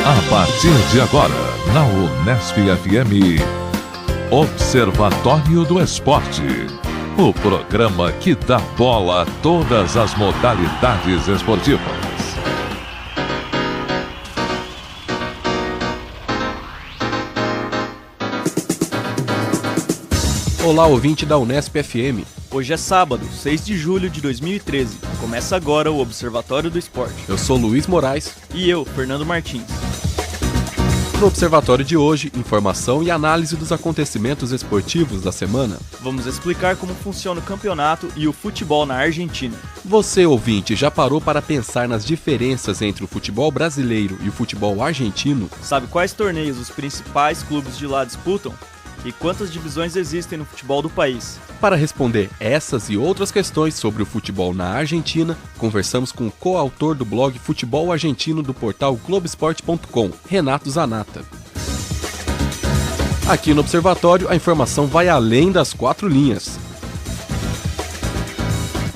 A partir de agora, na Unesp FM, Observatório do Esporte. O programa que dá bola a todas as modalidades esportivas. Olá, ouvinte da Unesp FM. Hoje é sábado, 6 de julho de 2013. Começa agora o Observatório do Esporte. Eu sou Luiz Moraes. E eu, Fernando Martins. No Observatório de hoje, informação e análise dos acontecimentos esportivos da semana. Vamos explicar como funciona o campeonato e o futebol na Argentina. Você, ouvinte, já parou para pensar nas diferenças entre o futebol brasileiro e o futebol argentino? Sabe quais torneios os principais clubes de lá disputam? E quantas divisões existem no futebol do país? Para responder essas e outras questões sobre o futebol na Argentina, conversamos com o coautor do blog Futebol Argentino do portal Globoesporte.com, Renato Zanata. Aqui no Observatório, a informação vai além das 4 linhas.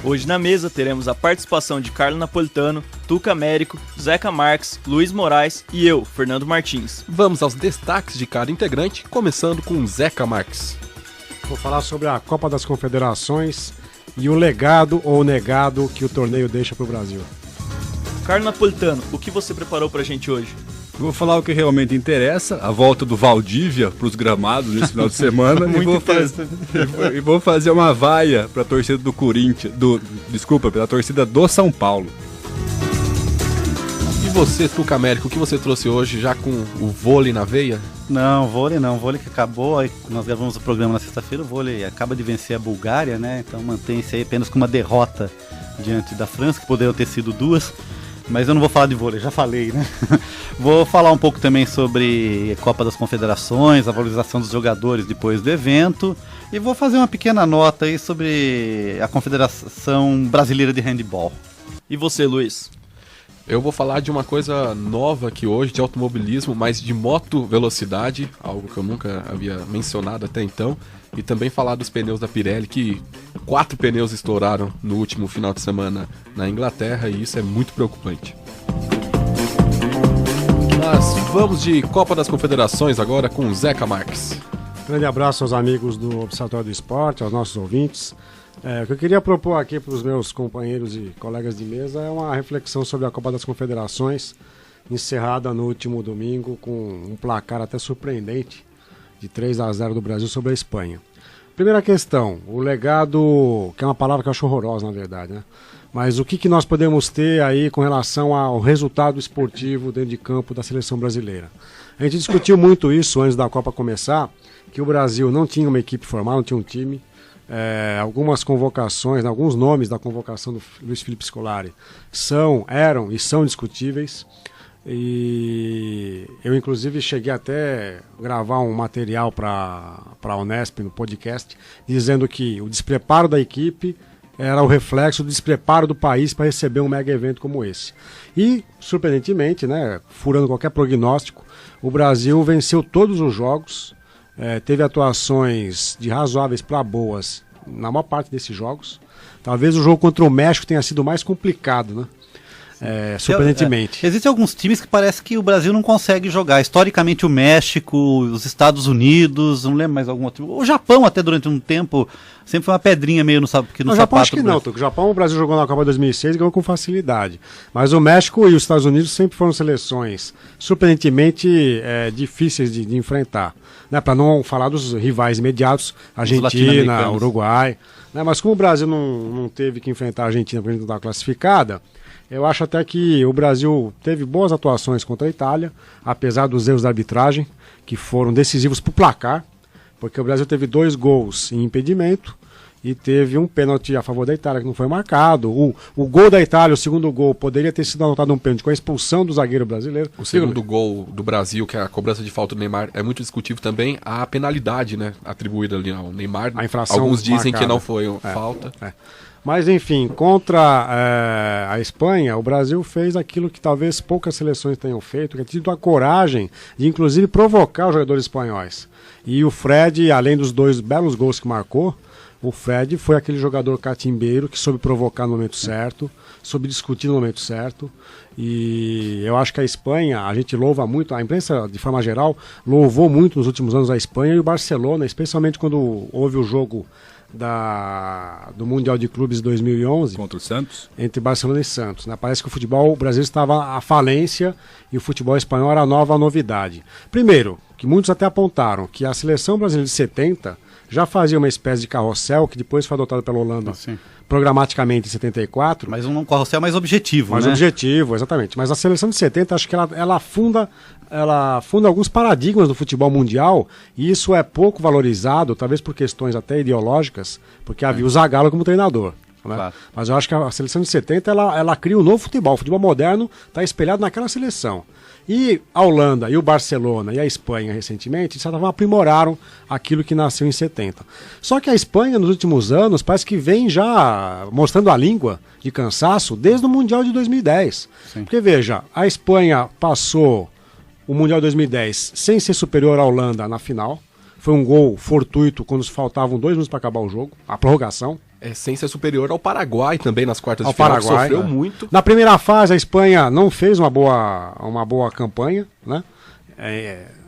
Hoje na mesa teremos a participação de Carlo Napolitano, Tuca Américo, Zeca Marques, Luiz Moraes e eu, Fernando Martins. Vamos aos destaques de cada integrante, começando com Zeca Marques. Vou falar sobre a Copa das Confederações e o legado ou negado que o torneio deixa para o Brasil. Carlo Napolitano, o que você preparou para a gente hoje? Vou falar o que realmente interessa, a volta do Valdívia para os gramados nesse final de semana e vou fazer uma vaia para a torcida do Corinthians, pela torcida do São Paulo. E você, Tuca Américo, o que você trouxe hoje já com o vôlei na veia? Não, vôlei que acabou, aí nós gravamos o programa na sexta-feira, o vôlei acaba de vencer a Bulgária, né? Então mantém-se aí apenas com uma derrota diante da França, que poderiam ter sido 2. Mas eu não vou falar de vôlei, já falei, né? Vou falar um pouco também sobre Copa das Confederações, a valorização dos jogadores depois do evento. E vou fazer uma pequena nota aí sobre a Confederação Brasileira de Handebol. E você, Luiz? Eu vou falar de uma coisa nova aqui hoje, de automobilismo, mas de moto velocidade, algo que eu nunca havia mencionado até então. E também falar dos pneus da Pirelli, que 4 pneus estouraram no último final de semana na Inglaterra, e isso é muito preocupante. Mas vamos de Copa das Confederações agora com Zeca Marques. Grande abraço aos amigos do Observatório do Esporte, aos nossos ouvintes. O que eu queria propor aqui para os meus companheiros e colegas de mesa é uma reflexão sobre a Copa das Confederações, encerrada no último domingo com um placar até surpreendente de 3-0 do Brasil sobre a Espanha. Primeira questão, o legado, que é uma palavra que eu acho horrorosa na verdade, né? Mas o que nós podemos ter aí com relação ao resultado esportivo dentro de campo da seleção brasileira? A gente discutiu muito isso antes da Copa começar, que o Brasil não tinha uma equipe formal, não tinha um time. Algumas convocações, alguns nomes da convocação do Luiz Felipe Scolari eram e são discutíveis. E eu inclusive cheguei até a gravar um material para a Unesp no podcast, dizendo que o despreparo da equipe era o reflexo do despreparo do país para receber um mega evento como esse. E, surpreendentemente, né, furando qualquer prognóstico, o Brasil venceu todos os jogos, teve atuações de razoáveis para boas na maior parte desses jogos. Talvez o jogo contra o México tenha sido mais complicado, né? Surpreendentemente. Existem alguns times que parece que o Brasil não consegue jogar. Historicamente o México, os Estados Unidos, não lembro mais algum outro. O Japão até durante um tempo sempre foi uma pedrinha meio no sapato. No Japão acho que não. O Japão, o Brasil jogou na Copa 2006 e ganhou com facilidade. Mas o México e os Estados Unidos sempre foram seleções surpreendentemente difíceis de enfrentar. Né? Para não falar dos rivais imediatos, Argentina, Uruguai. Né? Mas como o Brasil não teve que enfrentar a Argentina porque a gente não estava classificada, eu acho até que o Brasil teve boas atuações contra a Itália, apesar dos erros da arbitragem, que foram decisivos para o placar, porque o Brasil teve 2 gols em impedimento e teve um pênalti a favor da Itália que não foi marcado. O gol da Itália, o segundo gol, poderia ter sido anotado um pênalti com a expulsão do zagueiro brasileiro. O segundo gol do Brasil, que é a cobrança de falta do Neymar, é muito discutível também a penalidade, né, atribuída ali ao Neymar. A infração alguns dizem marcada. Que não foi falta. Mas, enfim, contra a Espanha, o Brasil fez aquilo que talvez poucas seleções tenham feito, que é tido a coragem de, inclusive, provocar os jogadores espanhóis. E o Fred, além dos 2 belos gols que marcou, O Fred foi aquele jogador catimbeiro que soube provocar no momento certo, soube discutir no momento certo. E eu acho que a Espanha, a gente louva muito, a imprensa de forma geral louvou muito nos últimos anos a Espanha e o Barcelona, especialmente quando houve o jogo do Mundial de Clubes 2011 Contra o Santos? entre Barcelona e Santos, né? Parece que o futebol brasileiro estava à falência e o futebol espanhol era a nova novidade. Primeiro, que muitos até apontaram que a seleção brasileira de 70 já fazia uma espécie de carrossel que depois foi adotado pela Holanda programaticamente em 74. Mas um carrossel mais objetivo, Mais né? objetivo, exatamente. Mas a seleção de 70, acho que ela funda alguns paradigmas do futebol mundial, e isso é pouco valorizado, talvez por questões até ideológicas, porque havia o Zagallo como treinador. Né? Claro. Mas eu acho que a seleção de 70 ela cria um novo futebol. O futebol moderno está espelhado naquela seleção. E a Holanda e o Barcelona e a Espanha recentemente, de certa forma, aprimoraram aquilo que nasceu em 70. Só que a Espanha, nos últimos anos, parece que vem já mostrando a língua de cansaço desde o Mundial de 2010. Sim. Porque, veja, a Espanha passou o Mundial de 2010 sem ser superior à Holanda na final. Foi um gol fortuito quando faltavam 2 minutos para acabar o jogo, a prorrogação. Sem ser superior ao Paraguai também nas quartas Ao de final, Paraguai, que sofreu né? muito. Na primeira fase, a Espanha não fez uma boa campanha, né?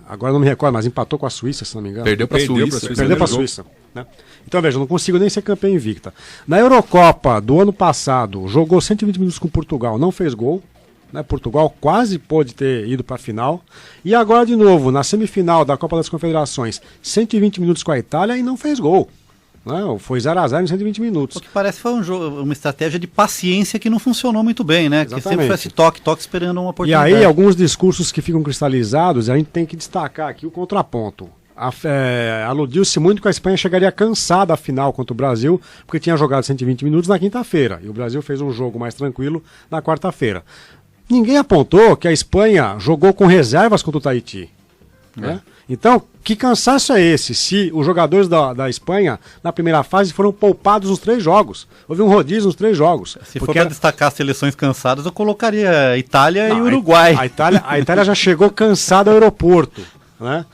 Agora não me recordo, mas empatou com a Suíça, se não me engano. Perdeu para a Perdeu pra Suíça. Suíça. Perdeu para a Suíça. Né? Então, veja, eu não consigo nem ser campeão invicta. Na Eurocopa do ano passado, jogou 120 minutos com Portugal, não fez gol. Né? Portugal quase pôde ter ido para a final. E agora, de novo, na semifinal da Copa das Confederações, 120 minutos com a Itália e não fez gol. Não, foi 0-0 em 120 minutos. O que parece foi uma estratégia de paciência que não funcionou muito bem, né? Que Exatamente. sempre foi esse toque esperando uma E oportunidade. aí, alguns discursos que ficam cristalizados, a gente tem que destacar aqui o contraponto. Aludiu-se muito que a Espanha chegaria cansada à final contra o Brasil, porque tinha jogado 120 minutos na quinta-feira. E o Brasil fez um jogo mais tranquilo na quarta-feira. Ninguém apontou que a Espanha jogou com reservas contra o Tahiti. Né? Então, que cansaço é esse se os jogadores da Espanha, na primeira fase, foram poupados nos 3 jogos? Houve um rodízio nos 3 jogos. Se for para destacar as seleções cansadas, eu colocaria Itália e Uruguai. A Itália já chegou cansada ao aeroporto. Né?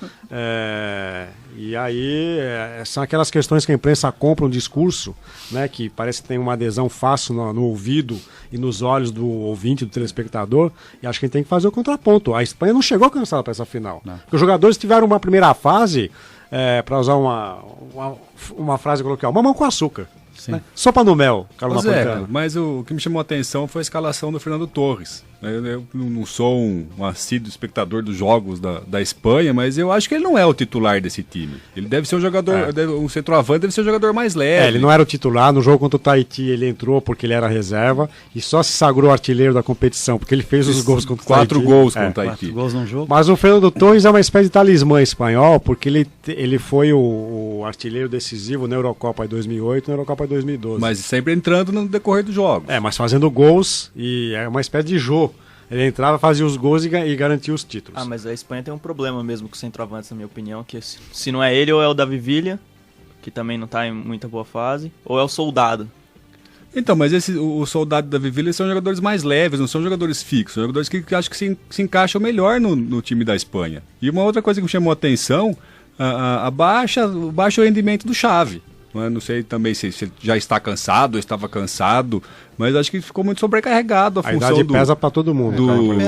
E aí são aquelas questões que a imprensa compra um discurso, né, que parece que tem uma adesão fácil no ouvido e nos olhos do ouvinte, do telespectador, e acho que a gente tem que fazer o contraponto. A Espanha não chegou cansada para essa final. Porque os jogadores tiveram uma primeira fase, para usar uma frase coloquial, mamão com açúcar. Né? Sopa no mel, Carlos Napolitano. Mas o que me chamou a atenção foi a escalação do Fernando Torres. Eu não sou um assíduo espectador dos jogos da Espanha, mas eu acho que ele não é o titular desse time. Ele deve ser um jogador, um centroavante deve ser um jogador mais leve. Ele não era o titular, no jogo contra o Tahiti ele entrou porque ele era reserva e só se sagrou artilheiro da competição, porque ele fez os gols contra o Tahiti. 4 gols contra o Tahiti. 4 gols num jogo. Mas o Fernando Torres é uma espécie de talismã espanhol, porque ele foi o artilheiro decisivo na Eurocopa de 2008 e na Eurocopa de 2012. Mas sempre entrando no decorrer dos jogos. Mas fazendo gols, e é uma espécie de jogo. Ele entrava, fazia os gols e garantia os títulos. Mas a Espanha tem um problema mesmo com o centroavante, na minha opinião, que se não é ele, ou é o Davi Villa, que também não tá em muita boa fase, ou é o Soldado. Então, mas o Soldado da Villa são jogadores mais leves, não são jogadores fixos, são jogadores que acho que se encaixam melhor no time da Espanha. E uma outra coisa que me chamou a atenção, o baixo rendimento do Xavi. Não sei também se ele já está cansado ou estava cansado, mas acho que ficou muito sobrecarregado a função idade pesa para todo mundo.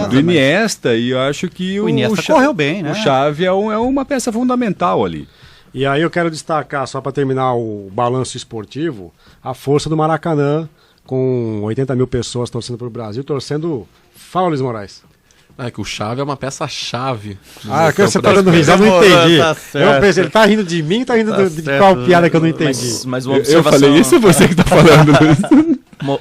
do Iniesta, e eu acho que o Iniesta correu bem, né? O Xavi é uma peça fundamental ali. E aí eu quero destacar, só para terminar o balanço esportivo, a força do Maracanã, com 80 mil pessoas torcendo para o Brasil, torcendo... Fala, Luiz Moraes. Que o Xavi é uma peça-chave. Que você tá dando risada, eu não entendi. Eu pensei, ele tá rindo de mim, tá rindo de qual piada que eu não entendi? Mas uma Eu falei isso, você que tá falando.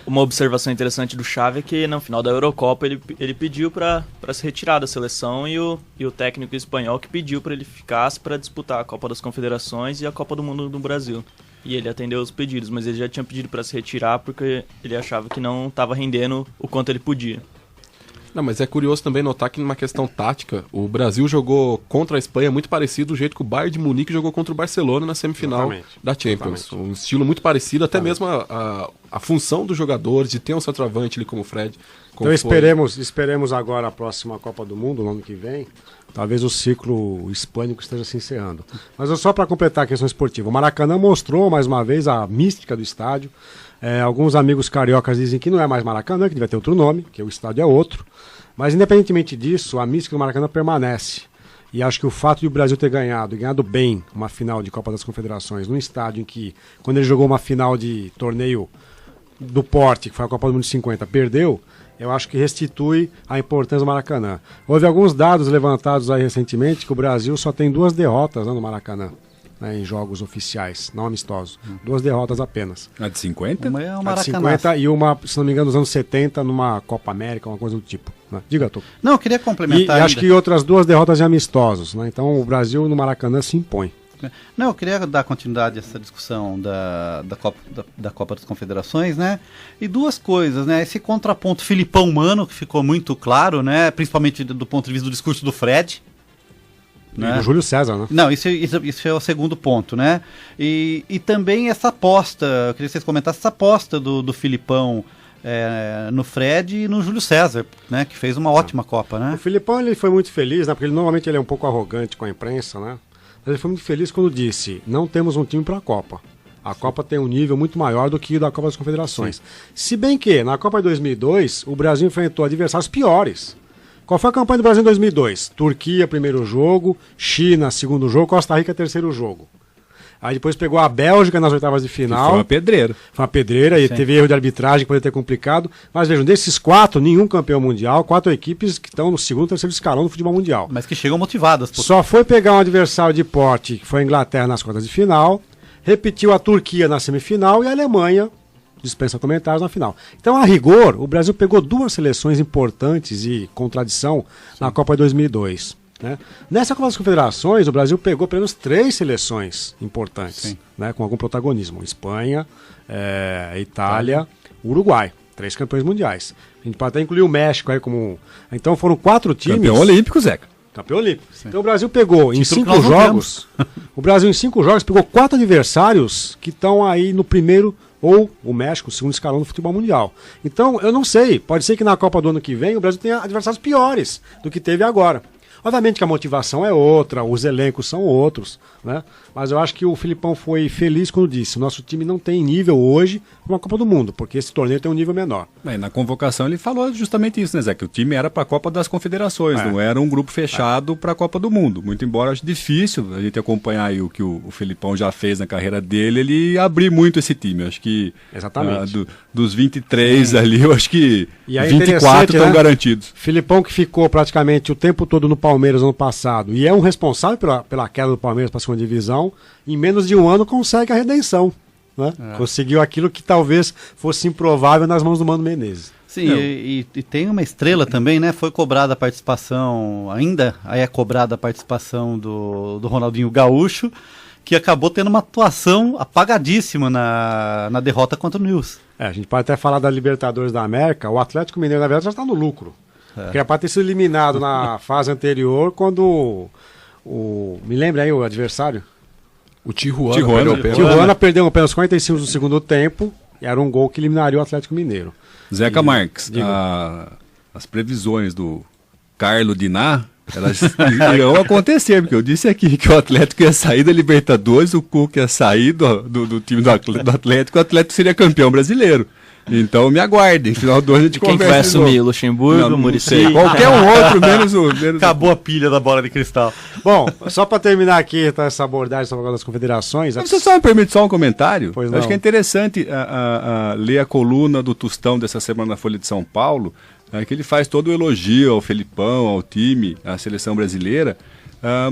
Uma observação interessante do Xavi é que no final da Eurocopa ele pediu para se retirar da seleção e o técnico espanhol que pediu para ele ficasse para disputar a Copa das Confederações e a Copa do Mundo no Brasil. E ele atendeu os pedidos, mas ele já tinha pedido para se retirar porque ele achava que não estava rendendo o quanto ele podia. Não, mas é curioso também notar que numa questão tática, o Brasil jogou contra a Espanha muito parecido do jeito que o Bayern de Munique jogou contra o Barcelona na semifinal da Champions. Um estilo muito parecido, até mesmo a função dos jogadores, de ter um centroavante ali como o Fred. Então esperemos agora a próxima Copa do Mundo, no ano que vem. Talvez o ciclo hispânico esteja se encerrando. Mas só para completar a questão esportiva, o Maracanã mostrou mais uma vez a mística do estádio. Alguns amigos cariocas dizem que não é mais Maracanã, que deve ter outro nome, que o estádio é outro. Mas independentemente disso, a mística do Maracanã permanece. E acho que o fato de o Brasil ter ganhado, e ganhado bem, uma final de Copa das Confederações, num estádio em que, quando ele jogou uma final de torneio do porte, que foi a Copa do Mundo de 50, perdeu, eu acho que restitui a importância do Maracanã. Houve alguns dados levantados aí recentemente que o Brasil só tem 2 derrotas, né, no Maracanã. Né, em jogos oficiais, não amistosos. 2 derrotas apenas. A de 50? Uma é o A de Maracanã. 50 e uma, se não me engano, nos anos 70, numa Copa América, uma coisa do tipo. Né? Diga, Tô. Não, eu queria E complementar acho que outras 2 derrotas em amistosos. Né? Então o Brasil no Maracanã se impõe. Não, eu queria dar continuidade a essa discussão da Copa das Confederações, né? E 2 coisas, né? Esse contraponto Filipão Mano, que ficou muito claro, né? Principalmente do ponto de vista do discurso do Fred. E do Júlio César, né? Não, isso é o segundo ponto, né? E também essa aposta, eu queria que vocês comentassem essa aposta do Filipão no Fred e no Júlio César, né? Que fez uma ótima Copa, né? O Filipão ele foi muito feliz, né? Porque normalmente ele é um pouco arrogante com a imprensa, né? Mas ele foi muito feliz quando disse: não temos um time para a Copa. A Copa tem um nível muito maior do que o da Copa das Confederações. Sim. Se bem que, na Copa de 2002, o Brasil enfrentou adversários piores. Qual foi a campanha do Brasil em 2002? Turquia, primeiro jogo, China, segundo jogo, Costa Rica, terceiro jogo. Aí depois pegou a Bélgica nas oitavas de final. Foi uma pedreira. Foi uma pedreira e teve erro de arbitragem que poderia ter complicado. Mas vejam, desses 4, nenhum campeão mundial, 4 equipes que estão no segundo e terceiro escalão do futebol mundial. Mas que chegam motivadas. Só foi pegar um adversário de porte, que foi a Inglaterra nas quartas de final, repetiu a Turquia na semifinal e a Alemanha, dispensa comentários, na final. Então, a rigor, o Brasil pegou 2 seleções importantes e contradição na Copa de 2002. Né? Nessa Copa das Confederações, o Brasil pegou pelo menos 3 seleções importantes, né, com algum protagonismo. Espanha, Itália, Uruguai. 3 campeões mundiais. A gente pode até incluir o México aí como... Então foram 4 times... Campeão olímpico, Zeca. Campeão olímpico. Sim. Então o Brasil pegou em 5 jogos... O Brasil em 5 jogos pegou 4 adversários que estão aí no primeiro... ou o México, o segundo escalão do futebol mundial. Então, eu não sei, pode ser que na Copa do ano que vem o Brasil tenha adversários piores do que teve agora. Obviamente que a motivação é outra, os elencos são outros, né? Mas eu acho que o Filipão foi feliz quando disse: nosso time não tem nível hoje para uma Copa do Mundo, porque esse torneio tem um nível menor. Na convocação ele falou justamente isso, né, Zé? Que o time era para a Copa das Confederações, não era um grupo fechado para a Copa do Mundo. Muito embora acho difícil a gente acompanhar aí o que o Filipão já fez na carreira dele, ele abrir muito esse time. Eu acho que dos 23 ali, eu acho que 24 estão garantidos. Filipão que ficou praticamente o tempo todo no Palmeiras ano passado e é um responsável pela queda do Palmeiras para a segunda divisão, em menos de um ano consegue a redenção. Né? Conseguiu aquilo que talvez fosse improvável nas mãos do Mano Menezes. Sim, e tem uma estrela também, né? Foi cobrada a participação, ainda é cobrada a participação do Ronaldinho Gaúcho, que acabou tendo uma atuação apagadíssima na derrota contra o Nils. A gente pode até falar da Libertadores da América. O Atlético Mineiro, na verdade, já está no lucro. Porque era para ter sido eliminado na fase anterior, quando me lembra aí o adversário? O Tijuana perdeu apenas 45 do segundo tempo, e era um gol que eliminaria o Atlético Mineiro. Zeca Marques, as previsões do Carlo Diná, elas irão acontecer, porque eu disse aqui que o Atlético ia sair da Libertadores, o Cuca ia sair do time do Atlético, o Atlético seria campeão brasileiro. Então me aguardem, final do ano a gente conversa. Quem que vai assumir? Luxemburgo, Muricy? Qualquer um outro, menos o... Acabou a pilha da bola de cristal. Bom, só para terminar aqui essa abordagem sobre das confederações... Você só me permite só um comentário? Pois não. Acho que é interessante ler a coluna do Tostão dessa semana na Folha de São Paulo, que ele faz todo o elogio ao Felipão, ao time, à seleção brasileira,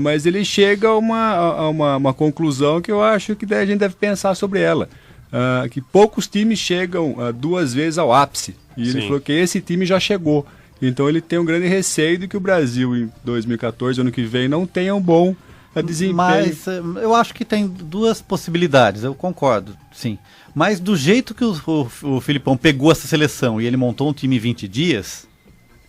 mas ele chega a uma conclusão que eu acho que a gente deve pensar sobre ela. Que poucos times chegam 2 vezes ao ápice. E ele falou que esse time já chegou. Então ele tem um grande receio de que o Brasil, em 2014, ano que vem, não tenha um bom desempenho. Mas eu acho que tem 2 possibilidades, eu concordo, sim. Mas do jeito que o Filipão pegou essa seleção e ele montou um time em 20 dias,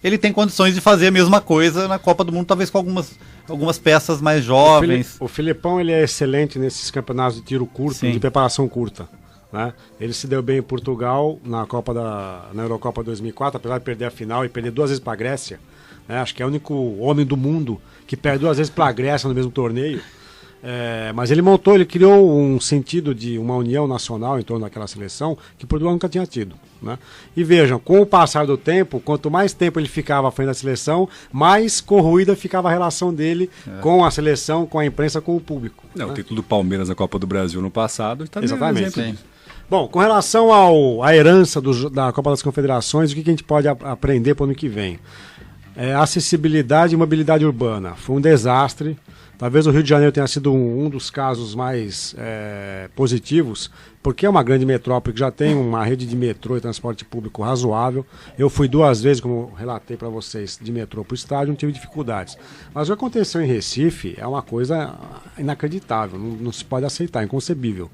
ele tem condições de fazer a mesma coisa na Copa do Mundo, talvez com algumas peças mais jovens. O Filipão, ele é excelente nesses campeonatos de tiro curto, Sim. de preparação curta. Né? Ele se deu bem em Portugal na Eurocopa 2004, apesar de perder a final e perder 2 vezes para a Grécia. Né? Acho que é o único homem do mundo que perde 2 vezes para a Grécia no mesmo torneio. Mas ele criou um sentido de uma união nacional em torno daquela seleção que Portugal nunca tinha tido. Né? E vejam, com o passar do tempo, quanto mais tempo ele ficava à frente da seleção, mais corroída ficava a relação dele com a seleção, com a imprensa, com o público. Não, né? o título do Palmeiras na Copa do Brasil no passado está Exatamente. Bom, com relação à herança da Copa das Confederações, o que a gente pode aprender para o ano que vem? Acessibilidade e mobilidade urbana. Foi um desastre. Talvez o Rio de Janeiro tenha sido um dos casos mais positivos, porque é uma grande metrópole que já tem uma rede de metrô e transporte público razoável. Eu fui 2 vezes, como relatei para vocês, de metrô para o estádio, não tive dificuldades. Mas o que aconteceu em Recife é uma coisa inacreditável, não se pode aceitar, inconcebível.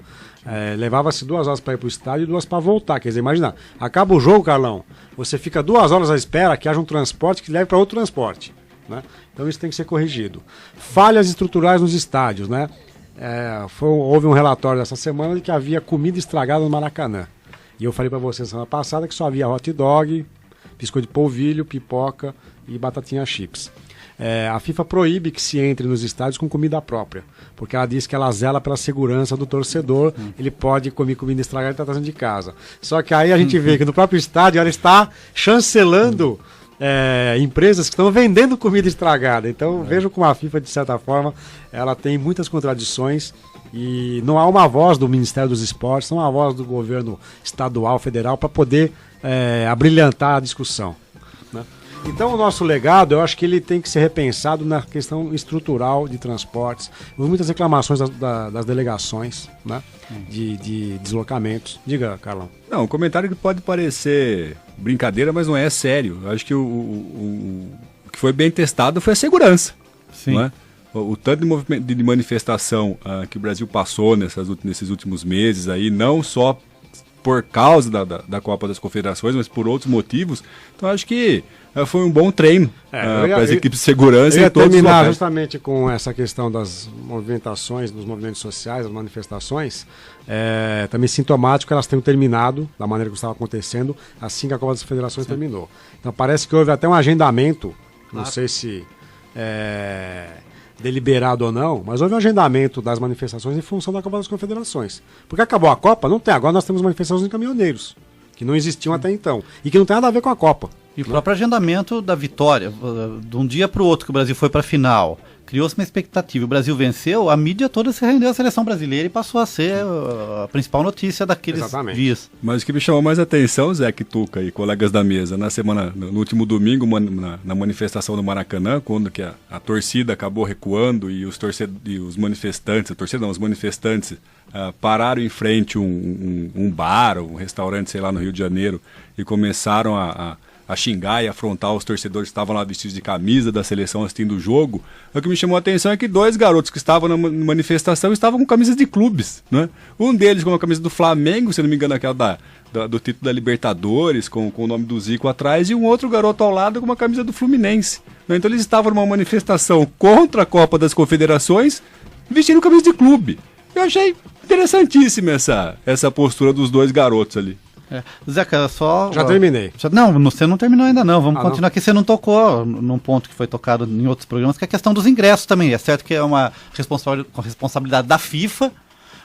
Levava-se 2 horas para ir para o estádio e 2 para voltar. Quer dizer, imagina, acaba o jogo, Carlão, você fica 2 horas à espera que haja um transporte que leve para outro transporte. Né? Então isso tem que ser corrigido. Falhas estruturais nos estádios, né? Houve um relatório essa semana de que havia comida estragada no Maracanã. E eu falei para vocês semana passada que só havia hot dog, biscoito de polvilho, pipoca e batatinha chips. A FIFA proíbe que se entre nos estádios com comida própria, porque ela diz que ela zela pela segurança do torcedor. Ele pode comer comida estragada e está trazendo de casa. Só que aí a gente vê que no próprio estádio ela está chancelando empresas que estão vendendo comida estragada. Então vejo como a FIFA, de certa forma, ela tem muitas contradições e não há uma voz do Ministério dos Esportes, não há uma voz do governo estadual, federal, para poder abrilhantar a discussão. Né? Então o nosso legado, eu acho que ele tem que ser repensado na questão estrutural de transportes. Houve muitas reclamações das delegações, né? de deslocamentos. Diga, Carlão. Não, um comentário que pode parecer brincadeira, mas não é sério. Eu acho que o que foi bem testado foi a segurança. Sim. Não é? O tanto de manifestação que o Brasil passou nesses últimos meses, aí, não só por causa da Copa das Confederações, mas por outros motivos. Então acho que foi um bom treino para as equipes de segurança. Eu ia em todos terminar os locais. justamente com essa questão das movimentações, dos movimentos sociais, das manifestações. Também sintomático que elas tenham terminado da maneira que estava acontecendo assim que a Copa das Federações terminou. Então parece que houve até um agendamento, não sei se deliberado ou não, mas houve um agendamento das manifestações em função da Copa das Confederações. Porque acabou a Copa, não tem. Agora nós temos manifestações de caminhoneiros, que não existiam até então, e que não tem nada a ver com a Copa. E o próprio agendamento da vitória, de um dia para o outro que o Brasil foi para a final, criou-se uma expectativa. O Brasil venceu, a mídia toda se rendeu à seleção brasileira e passou a ser a principal notícia daqueles dias. Mas o que me chamou mais atenção, Zé Tuca e colegas da mesa, no último domingo, na manifestação do Maracanã, quando que a torcida acabou recuando e os manifestantes, os manifestantes pararam em frente um bar, um restaurante, sei lá, no Rio de Janeiro, e começaram a xingar e afrontar os torcedores que estavam lá vestidos de camisa da seleção assistindo o jogo. O que me chamou a atenção é que 2 garotos que estavam na manifestação estavam com camisas de clubes, né? Um deles com a camisa do Flamengo, se não me engano, aquela do título da Libertadores, com o nome do Zico atrás, e um outro garoto ao lado com uma camisa do Fluminense. Então eles estavam numa manifestação contra a Copa das Confederações, vestindo camisa de clube. Eu achei interessantíssima essa postura dos 2 garotos ali. Zeca, Já terminei. Não, você não terminou ainda não. Vamos continuar aqui. Você não tocou num ponto que foi tocado em outros programas, que é a questão dos ingressos também. É certo que é uma responsabilidade da FIFA,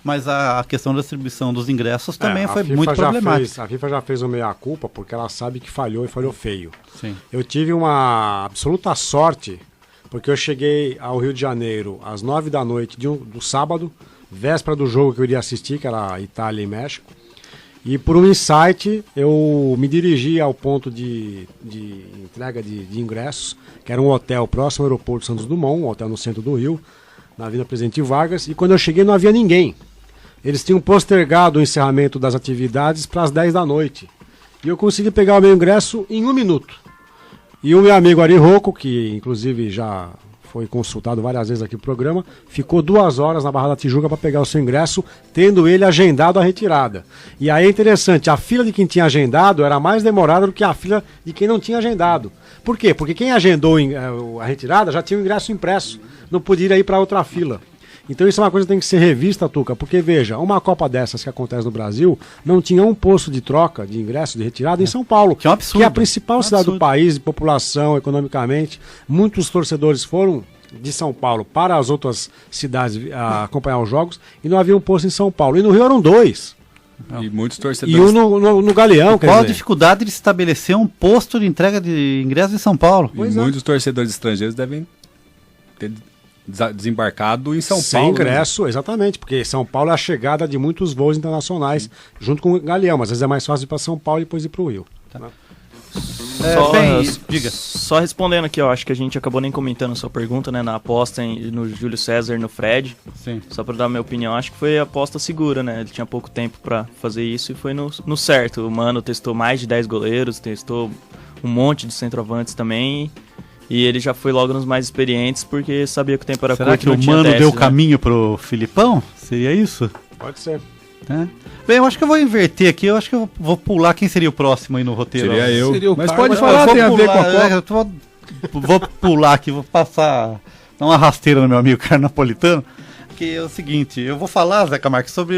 mas a questão da distribuição dos ingressos também foi muito problemática. A FIFA já fez o meia-culpa porque ela sabe que falhou e falhou feio. Sim. Eu tive uma absoluta sorte, porque eu cheguei ao Rio de Janeiro às 9 da noite do sábado, véspera do jogo que eu iria assistir, que era Itália e México. E por um insight, eu me dirigi ao ponto de entrega de ingressos, que era um hotel próximo ao aeroporto Santos Dumont, um hotel no centro do Rio, na Avenida Presidente Vargas, e quando eu cheguei não havia ninguém. Eles tinham postergado o encerramento das atividades para as 10 da noite. E eu consegui pegar o meu ingresso em 1 minuto. E o meu amigo Ari Rocco, que inclusive já foi consultado várias vezes aqui no programa, ficou 2 horas na Barra da Tijuca para pegar o seu ingresso, tendo ele agendado a retirada. E aí é interessante, a fila de quem tinha agendado era mais demorada do que a fila de quem não tinha agendado. Por quê? Porque quem agendou a retirada já tinha o ingresso impresso, não podia ir para outra fila. Então isso é uma coisa que tem que ser revista, Tuca, porque veja, uma Copa dessas que acontece no Brasil, não tinha um posto de troca de ingresso, de retirada em São Paulo, Que é um absurdo. que é a principal cidade do país, de população, economicamente. Muitos torcedores foram de São Paulo para as outras cidades acompanhar os jogos e não havia um posto em São Paulo. E no Rio eram 2. E muitos E torcedores... um no Galeão, quer Qual a dizer. dificuldade de estabelecer um posto de entrega de ingressos em São Paulo? E muitos torcedores estrangeiros devem ter desembarcado em São Sem Paulo. ingresso, exatamente, porque São Paulo é a chegada de muitos voos internacionais, junto com o Galeão, mas às vezes é mais fácil ir para São Paulo e depois ir para o Rio. Diga. Só respondendo aqui, eu acho que a gente acabou nem comentando a sua pergunta, né, na aposta no Júlio César e no Fred. Sim. Só pra dar minha opinião, acho que foi a aposta segura, né? Ele tinha pouco tempo pra fazer isso e foi no certo. O Mano testou mais de 10 goleiros, testou um monte de centroavantes também. E ele já foi logo nos mais experientes porque sabia que o tempo era Será curto. que e não o tinha Mano teste, deu né? caminho pro Filipão? Seria isso? Pode ser. É. Bem, eu acho que eu vou inverter aqui, eu acho que eu vou pular. Quem seria o próximo aí no roteiro? Seria eu. Seria o Mas Carlos, pode mas falar, Eu tem a vou ver com a pular, Copa. vou pular aqui, vou passar, dar uma rasteira no meu amigo Carlos Napolitano, que é o seguinte, eu vou falar, Zé Camargo, sobre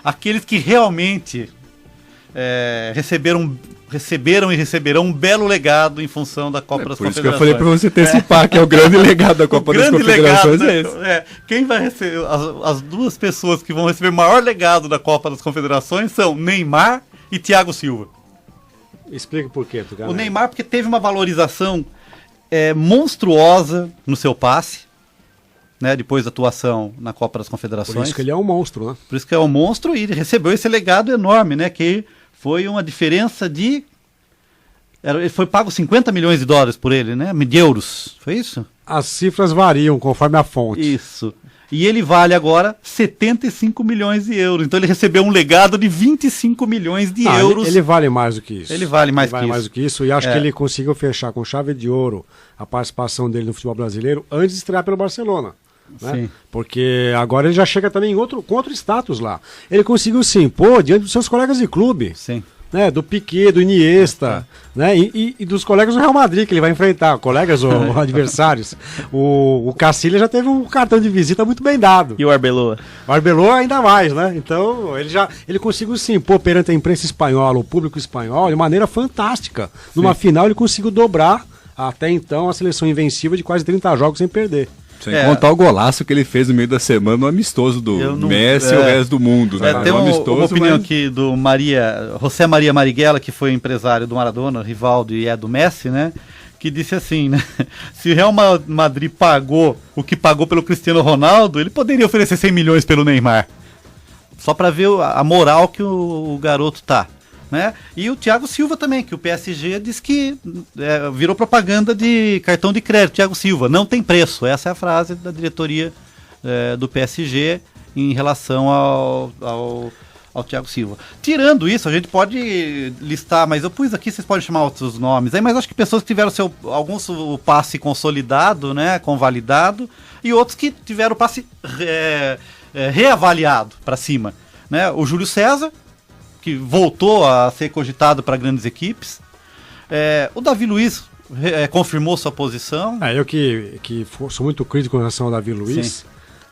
aqueles que realmente receberam e receberão um belo legado em função da Copa das Por isso que eu Confederações. falei pra você antecipar, que é o grande legado da Copa das grande Confederações. legado, É esse. quem vai receber, as duas pessoas que vão receber o maior legado da Copa das Confederações são Neymar e Thiago Silva. Explica por quê, Tuca. O Neymar porque teve uma valorização monstruosa no seu passe, né, depois da atuação na Copa das Confederações. Por isso que ele é um monstro, né? Por isso que é um monstro e ele recebeu esse legado enorme, né, que foi uma diferença de... Ele foi pago 50 milhões de dólares por ele, né, de euros, foi isso? As cifras variam conforme a fonte. Isso. E ele vale agora 75 milhões de euros. Então ele recebeu um legado de 25 milhões de Não, euros. Ele vale mais do que isso. Ele vale mais que mais isso. do que isso. E acho É. que ele conseguiu fechar com chave de ouro a participação dele no futebol brasileiro antes de estrear pelo Barcelona. Né? Sim. Porque agora ele já chega também com outro status lá. Ele conseguiu se impor diante dos seus colegas de clube. Sim. Né, do Piquet, do Iniesta, né, e dos colegas do Real Madrid que ele vai enfrentar, colegas ou adversários. O Cacilha já teve um cartão de visita muito bem dado. E o Arbeloa? O Arbeloa ainda mais, né? Então ele conseguiu se impor perante a imprensa espanhola, o público espanhol, de maneira fantástica. Numa final ele conseguiu dobrar até então a seleção invencível de quase 30 jogos sem perder. Sem contar o golaço que ele fez no meio da semana no amistoso do Messi e o resto do mundo. Né? Tem No uma amistoso, opinião mas- aqui do José Maria Marighella, que foi empresário do Maradona, Rivaldo e do Messi, né? Que disse assim, né? Se o Real Madrid pagou o que pagou pelo Cristiano Ronaldo, ele poderia oferecer 100 milhões pelo Neymar. Só para ver a moral que o garoto tá. Né? E o Thiago Silva também, que o PSG diz que virou propaganda de cartão de crédito. Thiago Silva, não tem preço. Essa é a frase da diretoria do PSG em relação ao Thiago Silva. Tirando isso, a gente pode listar, mas eu pus aqui, vocês podem chamar outros nomes aí, mas acho que pessoas que tiveram alguns o passe consolidado, né, convalidado, e outros que tiveram o passe reavaliado para cima. Né? O Júlio César, que voltou a ser cogitado para grandes equipes. O Davi Luiz confirmou sua posição. Eu que sou muito crítico com relação ao Davi Luiz,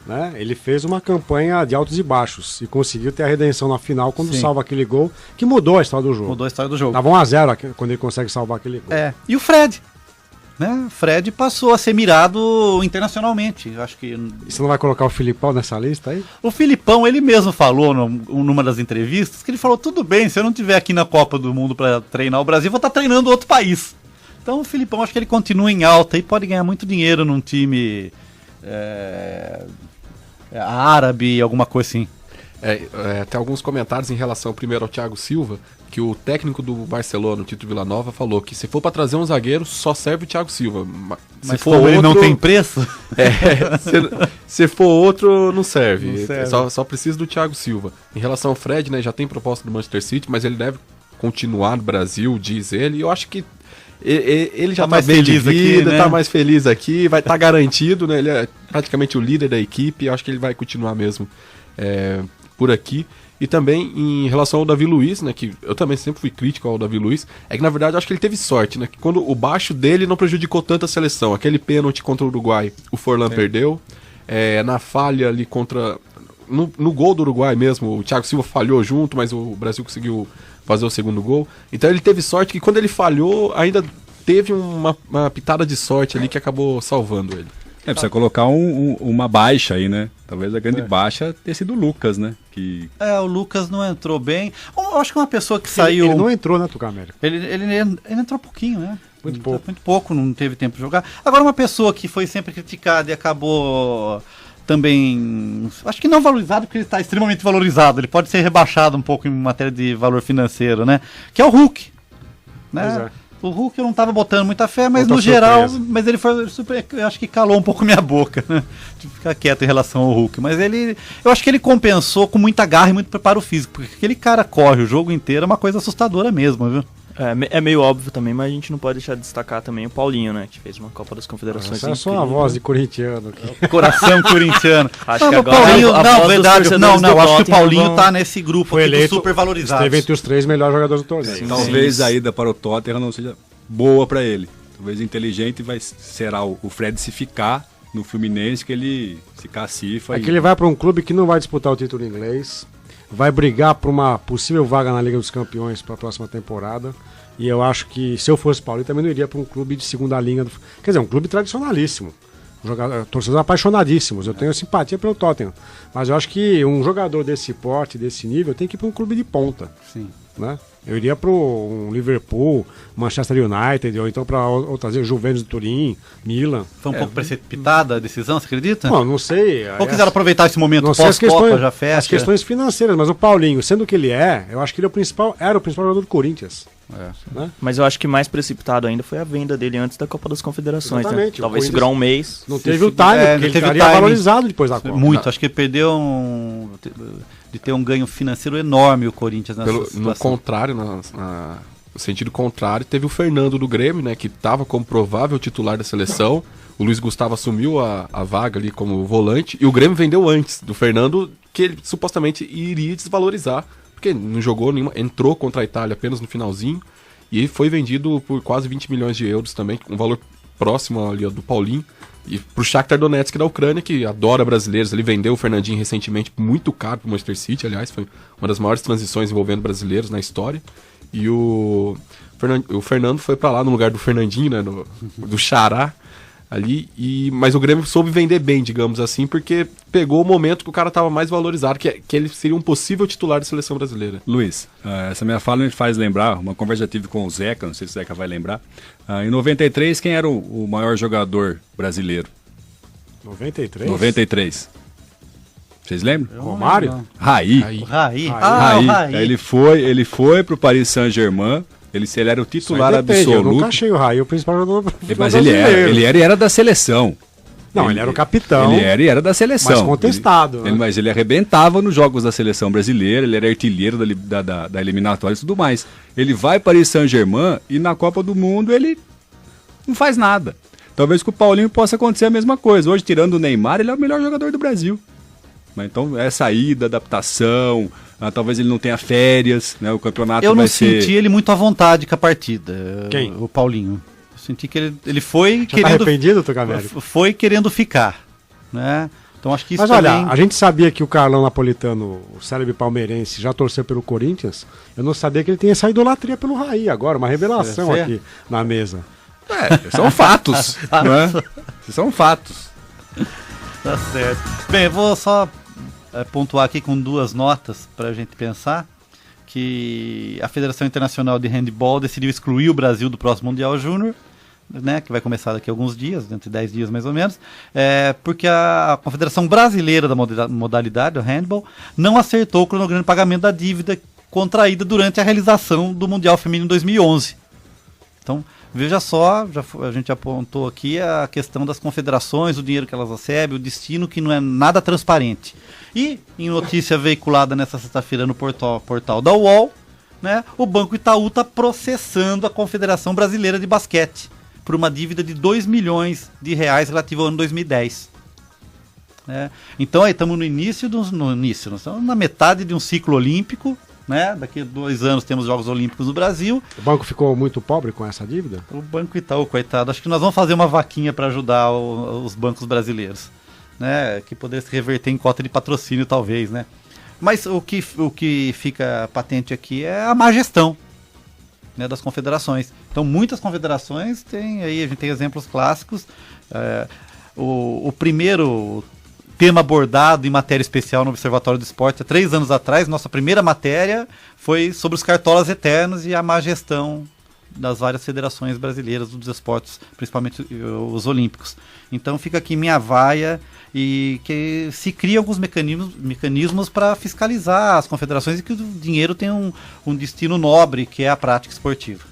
né? Ele fez uma campanha de altos e baixos e conseguiu ter a redenção na final quando Sim. salva aquele gol que mudou a história do jogo. Mudou a história do jogo. Tava 1-0 quando ele consegue salvar aquele gol. E o Fred. Né? Fred passou a ser mirado internacionalmente. Eu acho que E você não vai colocar o Filipão nessa lista aí? o Filipão, ele mesmo falou numa das entrevistas que ele falou, tudo bem, se eu não estiver aqui na Copa do Mundo para treinar o Brasil, eu vou estar treinando outro país. Então o Filipão, acho que ele continua em alta e pode ganhar muito dinheiro num time árabe, alguma coisa assim. Tem alguns comentários em relação primeiro ao Thiago Silva, que o técnico do Barcelona, o Tito Villanova, falou que se for para trazer um zagueiro, só serve o Thiago Silva. Mas como ele não tem preço... se for outro, não serve. Não serve. Só precisa do Thiago Silva. Em relação ao Fred, né, já tem proposta do Manchester City, mas ele deve continuar no Brasil, diz ele. E eu acho que Ele já Tá tá mais bem de feliz aqui, vida, né? tá mais feliz aqui, vai estar garantido, né? Ele é praticamente o líder da equipe, eu acho que ele vai continuar mesmo por aqui. E também em relação ao Davi Luiz, né, que eu também sempre fui crítico ao Davi Luiz, é que na verdade eu acho que ele teve sorte, né, que quando o baixo dele não prejudicou tanto a seleção, aquele pênalti contra o Uruguai, o Forlan perdeu, na falha ali contra, no gol do Uruguai mesmo, o Thiago Silva falhou junto, mas o Brasil conseguiu fazer o segundo gol, então ele teve sorte que quando ele falhou, ainda teve uma pitada de sorte ali que acabou salvando ele. Precisa colocar uma baixa aí, né? Talvez a grande baixa tenha sido o Lucas, né? O Lucas não entrou bem. Eu acho que uma pessoa que saiu... Ele não entrou, né, Tuca América? Ele entrou pouquinho, né? Muito pouco. Muito pouco, não teve tempo de jogar. Agora, uma pessoa que foi sempre criticada e acabou também... Acho que não valorizado, porque ele está extremamente valorizado. Ele pode ser rebaixado um pouco em matéria de valor financeiro, né? Que é o Hulk. Né? O Hulk eu não estava botando muita fé, mas Outra no geral, surpresa. mas ele foi super, eu acho que calou um pouco minha boca, né? De ficar quieto em relação ao Hulk, mas eu acho que ele compensou com muita garra e muito preparo físico, porque aquele cara corre o jogo inteiro, é uma coisa assustadora mesmo, viu? É meio óbvio também, mas a gente não pode deixar de destacar também o Paulinho, né? Que fez uma Copa das Confederações Essa é só a voz de corintiano aqui. Coração corintiano. Acho Não, que o agora Paulinho, a não, voz dos verdade, torcedores não, do acho que o Tottenham Paulinho vão- tá nesse grupo Foi aqui dos eleito, super valorizados. esteve entre os 3 melhores jogadores do torneio. Talvez a ida para o Tottenham não seja boa para ele. Talvez inteligente será o Fred se ficar no Fluminense, que ele se cacifa. É que ele vai para um clube que não vai disputar o título inglês, vai brigar por uma possível vaga na Liga dos Campeões para a próxima temporada. E eu acho que se eu fosse Paulinho também não iria para um clube de segunda linha. Quer dizer, um clube tradicionalíssimo. Torcedores apaixonadíssimos. Eu tenho simpatia pelo Tottenham. Mas eu acho que um jogador desse porte, desse nível, tem que ir para um clube de ponta. Sim. Né? Eu iria para um Liverpool, Manchester United, ou então para outras vezes, Juventus de Turim, Milan. Foi um pouco precipitada a decisão, você acredita? Bom, não sei. Ou quiseram aproveitar esse momento Não sei pós-Copa, já fecha. as questões financeiras, mas o Paulinho, sendo o que ele é, eu acho que ele era o principal jogador do Corinthians. Né? Mas eu acho que mais precipitado ainda foi a venda dele antes da Copa das Confederações, né? Exatamente, Talvez o segurar um mês. Não teve o time, porque ele teve estaria timing. valorizado depois da Copa. Muito, acho que ele perdeu de ter um ganho financeiro enorme o Corinthians nessa No situação. contrário, no sentido contrário, teve o Fernando do Grêmio, né, que estava como provável titular da seleção. O Luiz Gustavo assumiu a vaga ali como volante e o Grêmio vendeu antes do Fernando, que ele supostamente iria desvalorizar, porque não jogou nenhuma, entrou contra a Itália apenas no finalzinho e foi vendido por quase 20 milhões de euros também, um valor próximo ali do Paulinho. E pro Shakhtar Donetsk da Ucrânia, que adora brasileiros, ele vendeu o Fernandinho recentemente muito caro pro Manchester City, aliás, foi uma das maiores transições envolvendo brasileiros na história. E o Fernando foi pra lá no lugar do Fernandinho, né, do Xará ali, mas o Grêmio soube vender bem, digamos assim, porque pegou o momento que o cara tava mais valorizado, que ele seria um possível titular da seleção brasileira. Luiz, essa minha fala me faz lembrar, uma conversa que eu tive com o Zeca, não sei se o Zeca vai lembrar. Em 93, quem era o maior jogador brasileiro? 93? 93. Vocês lembram? Romário? Raí. Raí. Raí. O Raí. Ele foi pro Paris Saint-Germain, ele era o titular Eu nunca absoluto. achei o Raí o principal jogador Mas ele era da seleção. Não, ele era o capitão. Ele era da seleção. Mas contestado. né? Mas ele arrebentava nos jogos da seleção brasileira, ele era artilheiro da eliminatória e tudo mais. Ele vai para Paris Saint-Germain e na Copa do Mundo ele não faz nada. Talvez com o Paulinho possa acontecer a mesma coisa. Hoje, tirando o Neymar, ele é o melhor jogador do Brasil. Mas então, é saída, adaptação, talvez ele não tenha férias, né? O campeonato Eu vai não ser... senti ele muito à vontade com a partida. Quem? O Paulinho. Eu senti que ele foi Já tá querendo... arrependido, Tuca América? Foi querendo ficar, né? Então acho que isso Mas também... olha, a gente sabia que o Carlão Napolitano, o célebre palmeirense, já torceu pelo Corinthians. Eu não sabia que ele tinha essa idolatria pelo Raí agora, uma revelação É. aqui na mesa. São fatos, não é? São fatos. Tá certo. Bem, eu vou só pontuar aqui com duas notas para a gente pensar que a Federação Internacional de Handball decidiu excluir o Brasil do próximo Mundial Júnior, né, que vai começar daqui a alguns dias, dentro de 10 dias mais ou menos, porque a Confederação Brasileira da modalidade, o handball, não acertou o cronograma de pagamento da dívida contraída durante a realização do Mundial Feminino em 2011. Então, veja só, a gente apontou aqui a questão das confederações, o dinheiro que elas recebem, o destino que não é nada transparente. E, em notícia veiculada nessa sexta-feira no portal da UOL, né, o Banco Itaú está processando a Confederação Brasileira de Basquete por uma dívida de R$2 milhões relativo ao ano 2010. Né? Então aí estamos nós estamos na metade de um ciclo olímpico, né? Daqui a 2 anos temos Jogos Olímpicos no Brasil. O banco ficou muito pobre com essa dívida? O Banco Itaú, coitado, acho que nós vamos fazer uma vaquinha para ajudar os bancos brasileiros, né? Que poderia se reverter em cota de patrocínio talvez, né? Mas o que fica patente aqui é a má gestão, né, das confederações. Então muitas confederações têm, aí a gente tem exemplos clássicos. O primeiro tema abordado em matéria especial no Observatório do Esporte há 3 anos atrás, nossa primeira matéria foi sobre os cartolas eternos e a má gestão das várias federações brasileiras dos esportes, principalmente os olímpicos. Então fica aqui minha vaia, e que se cria alguns mecanismos para fiscalizar as confederações e que o dinheiro tem um destino nobre, que é a prática esportiva.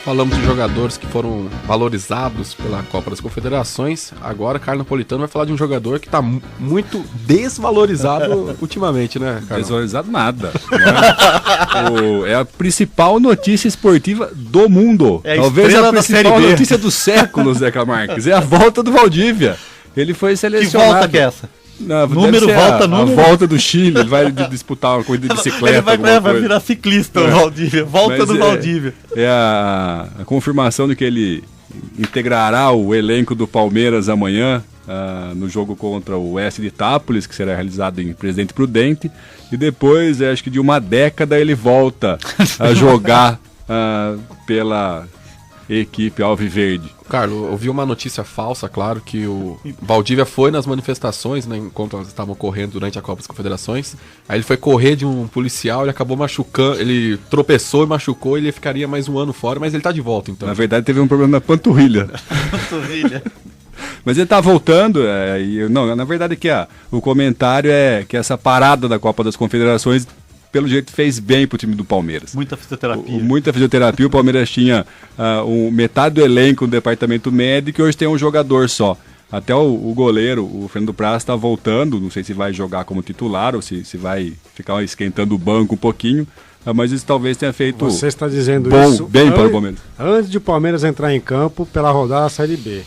Falamos de jogadores que foram valorizados pela Copa das Confederações. Agora, Carlos Napolitano vai falar de um jogador que está muito desvalorizado ultimamente, né, Carlos? Desvalorizado nada. É a principal notícia esportiva do mundo. É a Talvez a estrela da principal Série B. notícia do século, Zeca Marques. É a volta do Valdívia. Ele foi Que selecionado. volta que é essa? Não, Número, deve ser volta, número. A volta do Chile. Ele vai disputar uma corrida de bicicleta. Ele vai alguma coisa. virar ciclista, o Valdívia. Volta Mas do Valdívia. É a confirmação de que ele integrará o elenco do Palmeiras amanhã, no jogo contra o Oeste de Itápolis, que será realizado em Presidente Prudente. E depois, acho que de uma década, ele volta a jogar pela equipe Alviverde. Carlos, eu vi uma notícia falsa, claro, que o Valdívia foi nas manifestações, né, enquanto elas estavam correndo durante a Copa das Confederações. Aí ele foi correr de um policial, ele acabou machucando, ele tropeçou e machucou, ele ficaria mais 1 ano fora, mas ele tá de volta, então. Na verdade, teve um problema na panturrilha. Mas ele tá voltando, não, na verdade que o comentário é que essa parada da Copa das Confederações, pelo jeito, fez bem pro time do Palmeiras. Muita fisioterapia. Muita fisioterapia. O Palmeiras tinha metade do elenco no departamento médico e hoje tem um jogador só. Até o goleiro, o Fernando Praz, está voltando. Não sei se vai jogar como titular ou se vai ficar esquentando o banco um pouquinho. Mas isso talvez tenha feito Você está dizendo bem para o Palmeiras. Antes de o Palmeiras entrar em campo pela rodada da Série B.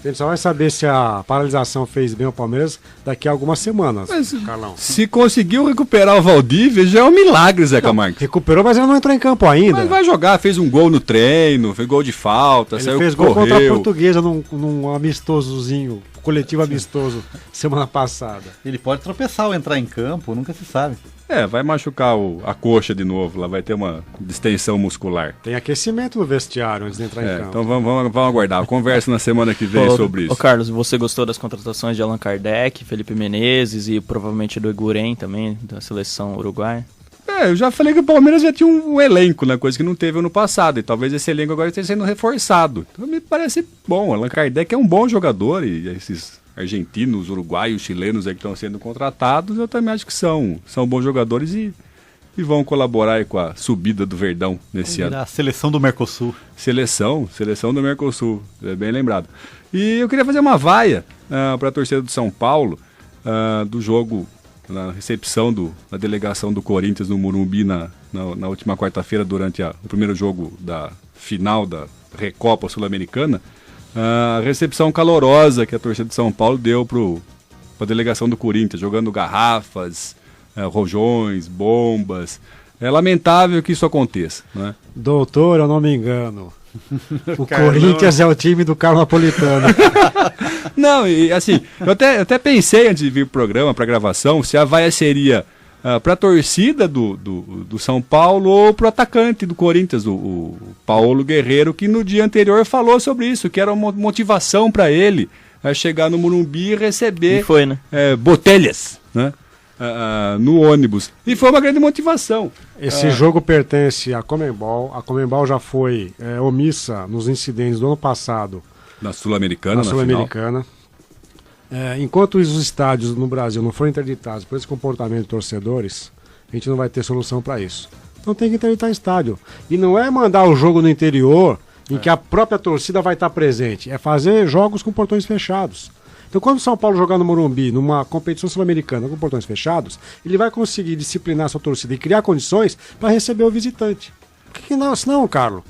A gente só vai saber se a paralisação fez bem ao Palmeiras daqui a algumas semanas, Carlão. Se conseguiu recuperar o Valdívia, já é um milagre, Zeca Marques. Recuperou, mas ele não entrou em campo ainda. Mas vai jogar, fez um gol no treino, fez gol de falta, Ele saiu, fez gol correu. contra a Portuguesa num amistosozinho, coletivo amistoso, semana passada. Ele pode tropeçar ao entrar em campo, nunca se sabe. Vai machucar a coxa de novo, lá vai ter uma distensão muscular. Tem aquecimento no vestiário antes de entrar em campo. Então vamos aguardar. Eu converso na semana que vem sobre isso. Ô Carlos, você gostou das contratações de Allan Kardec, Felipe Menezes e provavelmente do Eguren também, da seleção uruguaia? Eu já falei que o Palmeiras já tinha um elenco, né, coisa que não teve ano passado, e talvez esse elenco agora esteja sendo reforçado. Então me parece bom. Allan Kardec é um bom jogador e esses argentinos, uruguaios, chilenos aí que estão sendo contratados, eu também acho que são bons jogadores e vão colaborar aí com a subida do Verdão nesse ano. A seleção do Mercosul. Seleção do Mercosul, é bem lembrado. E eu queria fazer uma vaia para a torcida do São Paulo, do jogo, na recepção da delegação do Corinthians no Morumbi na última quarta-feira, durante o primeiro jogo da final da Recopa Sul-Americana. A recepção calorosa que a torcida de São Paulo deu para a delegação do Corinthians, jogando garrafas, rojões, bombas. É lamentável que isso aconteça, né? Doutor, eu não me engano. O Corinthians é o time do Carlos Napolitano. Não, e assim, eu até pensei antes de vir pro programa, pra gravação, se a vaia seria pra torcida do São Paulo ou pro atacante do Corinthians, o Paulo Guerreiro, que no dia anterior falou sobre isso, que era uma motivação para ele chegar no Morumbi e receber E foi, né? botelhas, né? No ônibus. E foi uma grande motivação. Esse jogo pertence à Conmebol. A Conmebol já foi omissa nos incidentes do ano passado Na Sul-Americana, na Sul-Americana. Enquanto os estádios no Brasil não forem interditados por esse comportamento de torcedores, a gente não vai ter solução para isso. Então tem que interditar estádio. E não é mandar o jogo no interior em que a própria torcida vai estar presente. É fazer jogos com portões fechados. Então, quando o São Paulo jogar no Morumbi, numa competição sul-americana com portões fechados, ele vai conseguir disciplinar a sua torcida e criar condições para receber o visitante. Que não, senão, Carlos,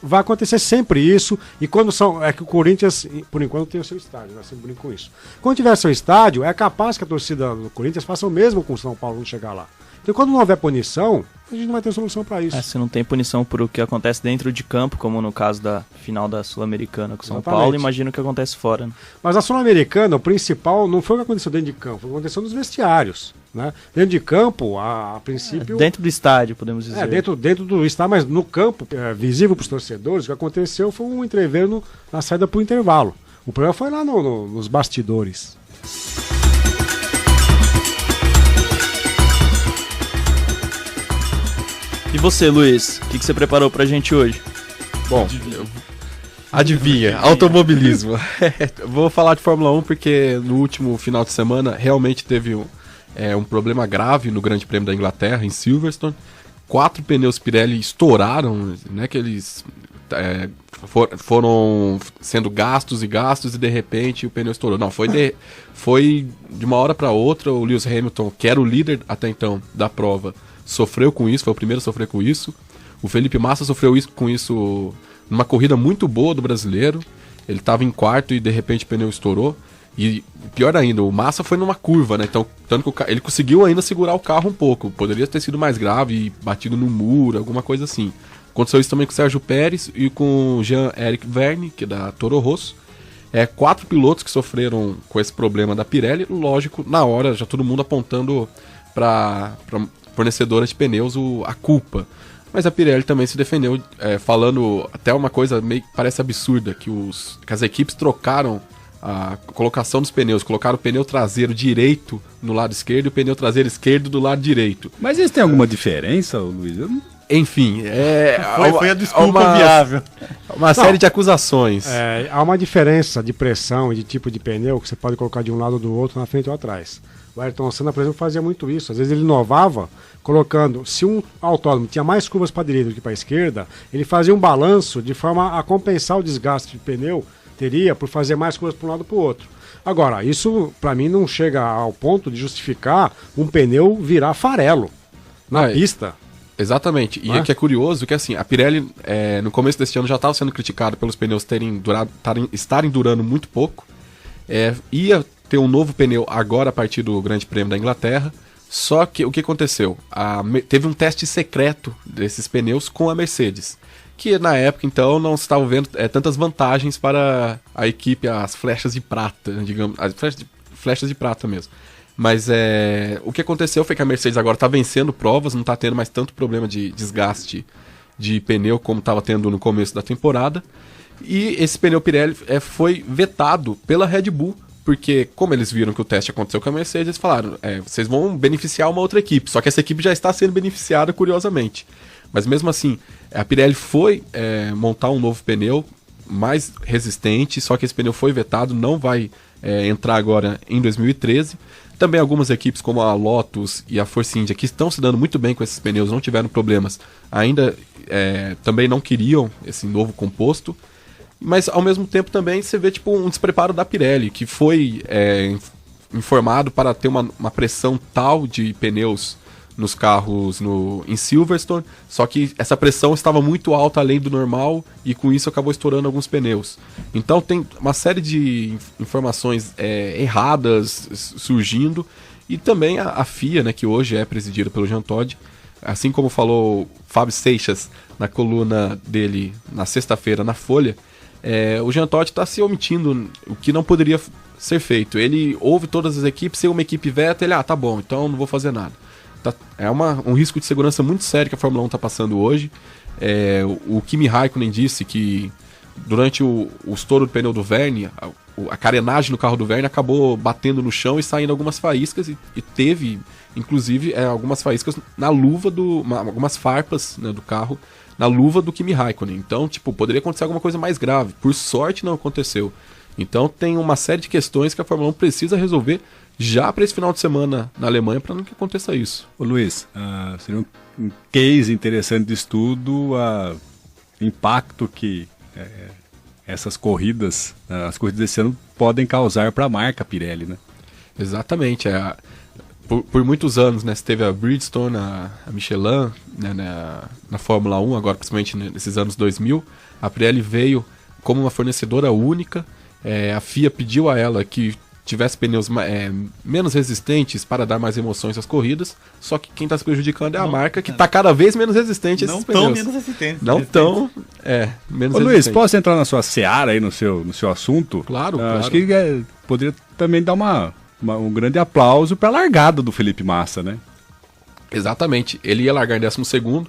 vai acontecer sempre isso. E quando é que o Corinthians, por enquanto, tem o seu estádio, nós sempre brincamos com isso. Quando tiver seu estádio, é capaz que a torcida do Corinthians faça o mesmo com o São Paulo quando chegar lá. Então, quando não houver punição, a gente não vai ter solução para isso. Se não tem punição por o que acontece dentro de campo, como no caso da final da Sul-Americana com o São Exatamente. Paulo, imagino o que acontece fora. Né? Mas a Sul-Americana, o principal não foi o que aconteceu dentro de campo, foi o que aconteceu nos vestiários. Né? Dentro de campo, a princípio... Dentro do estádio, podemos dizer. Dentro do estádio, mas no campo, visível para os torcedores, o que aconteceu foi um entreveiro na saída para o intervalo. O problema foi lá nos bastidores. E você, Luiz, o que você preparou pra gente hoje? Bom, adivinha, automobilismo. Vou falar de Fórmula 1 porque no último final de semana realmente teve um problema grave no Grande Prêmio da Inglaterra, em Silverstone. 4 pneus Pirelli estouraram, né, que eles foram sendo gastos e de repente o pneu estourou. Não, foi de uma hora para outra. O Lewis Hamilton, que era o líder até então da prova, sofreu com isso, foi o primeiro a sofrer com isso. O Felipe Massa sofreu com isso numa corrida muito boa do brasileiro. Ele estava em quarto e de repente o pneu estourou. E pior ainda, o Massa foi numa curva, né? Então, tanto que ele conseguiu ainda segurar o carro um pouco. Poderia ter sido mais grave e batido no muro, alguma coisa assim. Aconteceu isso também com o Sérgio Pérez e com o Jean-Eric Vergne, que é da Toro Rosso. 4 pilotos que sofreram com esse problema da Pirelli. Lógico, na hora, já todo mundo apontando para fornecedora de pneus a culpa. Mas a Pirelli também se defendeu, falando até uma coisa meio que parece absurda, que as equipes trocaram a colocação dos pneus, colocaram o pneu traseiro direito no lado esquerdo e o pneu traseiro esquerdo do lado direito. Mas eles têm alguma diferença, Luiz? Enfim, foi a desculpa viável. Uma série de acusações. Há uma diferença de pressão e de tipo de pneu que você pode colocar de um lado ou do outro, na frente ou atrás. O Ayrton Senna, por exemplo, fazia muito isso. Às vezes ele inovava colocando, se um autódromo tinha mais curvas para a direita do que para a esquerda, ele fazia um balanço de forma a compensar o desgaste de pneu teria por fazer mais curvas para um lado ou para o outro. Agora, isso para mim não chega ao ponto de justificar um pneu virar farelo na pista. Exatamente. E o que é curioso que assim, a Pirelli no começo deste ano já estava sendo criticada pelos pneus estarem durando muito pouco. Ia ter um novo pneu agora a partir do Grande Prêmio da Inglaterra. Só que o que aconteceu? Teve um teste secreto desses pneus com a Mercedes, que na época então não se estavam vendo tantas vantagens para a equipe, as flechas de prata, digamos, as flechas de prata mesmo. Mas o que aconteceu foi que a Mercedes agora está vencendo provas, não está tendo mais tanto problema de desgaste de pneu como estava tendo no começo da temporada. E esse pneu Pirelli foi vetado pela Red Bull, porque como eles viram que o teste aconteceu com a Mercedes, eles falaram, vocês vão beneficiar uma outra equipe, só que essa equipe já está sendo beneficiada curiosamente. Mas mesmo assim, a Pirelli foi montar um novo pneu mais resistente, só que esse pneu foi vetado, não vai entrar agora em 2013. Também algumas equipes como a Lotus e a Force India, que estão se dando muito bem com esses pneus, não tiveram problemas, ainda também não queriam esse novo composto. Mas ao mesmo tempo também você vê tipo um despreparo da Pirelli, que foi informado para ter uma pressão tal de pneus nos carros em Silverstone, só que essa pressão estava muito alta além do normal e com isso acabou estourando alguns pneus. Então tem uma série de informações erradas surgindo, e também a FIA, né, que hoje é presidida pelo Jean Todt, assim como falou Fábio Seixas na coluna dele na sexta-feira na Folha, o Jean Todt está se omitindo o que não poderia ser feito. Ele ouve todas as equipes, se uma equipe veta, ele, tá bom, então não vou fazer nada. Um risco de segurança muito sério que a Fórmula 1 está passando hoje. O Kimi Raikkonen disse que durante o estouro do pneu do Vergne, a carenagem no carro do Vergne acabou batendo no chão e saindo algumas faíscas, e teve, inclusive, algumas faíscas na luva algumas farpas, né, do carro, na luva do Kimi Raikkonen. Então, poderia acontecer alguma coisa mais grave. Por sorte, não aconteceu. Então, tem uma série de questões que a Fórmula 1 precisa resolver já para esse final de semana na Alemanha, para não que aconteça isso. Ô Luiz, seria um case interessante de estudo, o impacto que essas corridas, as corridas desse ano podem causar para a marca Pirelli, né? Exatamente. Por muitos anos, né, você teve a Bridgestone, a Michelin, né, na Fórmula 1, agora principalmente nesses anos 2000. A Pirelli veio como uma fornecedora única. A FIA pediu a ela que tivesse pneus menos resistentes para dar mais emoções às corridas, só que quem está se prejudicando é a marca, que está cada vez menos resistente a esses pneus. Não tão menos resistentes. Não tão menos Ô, resistentes. Luiz, posso entrar na sua seara aí, no seu assunto? Claro, claro. Acho que poderia também dar um grande aplauso para a largada do Felipe Massa, né? Exatamente. Ele ia largar em 12º.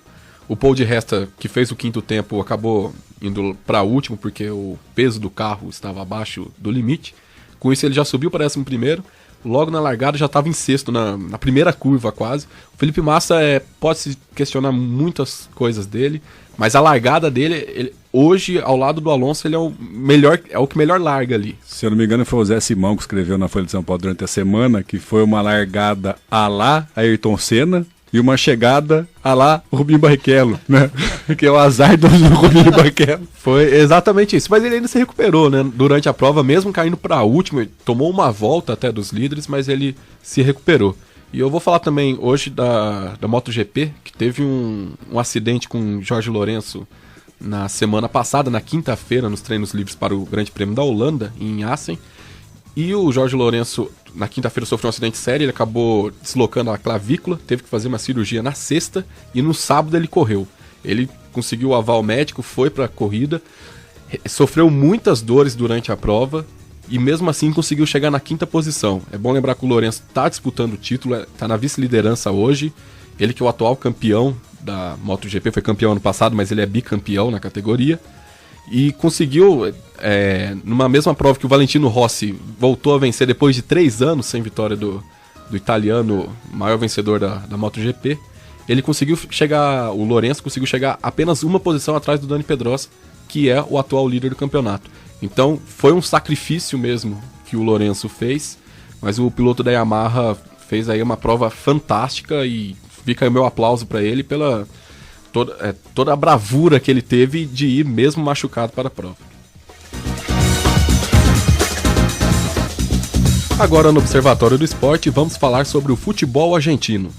O Paul di Resta, que fez o quinto tempo, acabou indo para último, porque o peso do carro estava abaixo do limite. Com isso ele já subiu para 11º, logo na largada já estava em sexto, na primeira curva quase. O Felipe Massa pode-se questionar muitas coisas dele, mas a largada dele, hoje, ao lado do Alonso, ele é o que melhor larga ali. Se eu não me engano, foi o Zé Simão que escreveu na Folha de São Paulo durante a semana, que foi uma largada à lá Ayrton Senna, e uma chegada a lá Rubinho Barrichello, né? Que é o azar do Rubinho Barrichello. Foi exatamente isso. Mas ele ainda se recuperou, né? Durante a prova, mesmo caindo para a última, ele tomou uma volta até dos líderes, mas ele se recuperou. E eu vou falar também hoje da MotoGP, que teve um acidente com Jorge Lourenço na semana passada, na quinta-feira, nos treinos livres para o Grande Prêmio da Holanda, em Assen. E o Jorge Lourenço, na quinta-feira, sofreu um acidente sério, ele acabou deslocando a clavícula, teve que fazer uma cirurgia na sexta, e no sábado ele correu. Ele conseguiu o aval médico, foi para a corrida, sofreu muitas dores durante a prova, e mesmo assim conseguiu chegar na quinta posição. É bom lembrar que o Lourenço está disputando o título, está na vice-liderança hoje, ele que é o atual campeão da MotoGP, foi campeão ano passado, mas ele é bicampeão na categoria. E conseguiu, numa mesma prova que o Valentino Rossi voltou a vencer depois de 3 anos sem vitória do italiano, maior vencedor da MotoGP, ele conseguiu chegar, o Lourenço conseguiu chegar apenas uma posição atrás do Dani Pedrosa, que é o atual líder do campeonato. Então foi um sacrifício mesmo que o Lourenço fez, mas o piloto da Yamaha fez aí uma prova fantástica e fica aí o meu aplauso para ele pela toda a bravura que ele teve de ir mesmo machucado para a prova. Agora no Observatório do Esporte vamos falar sobre o futebol argentino.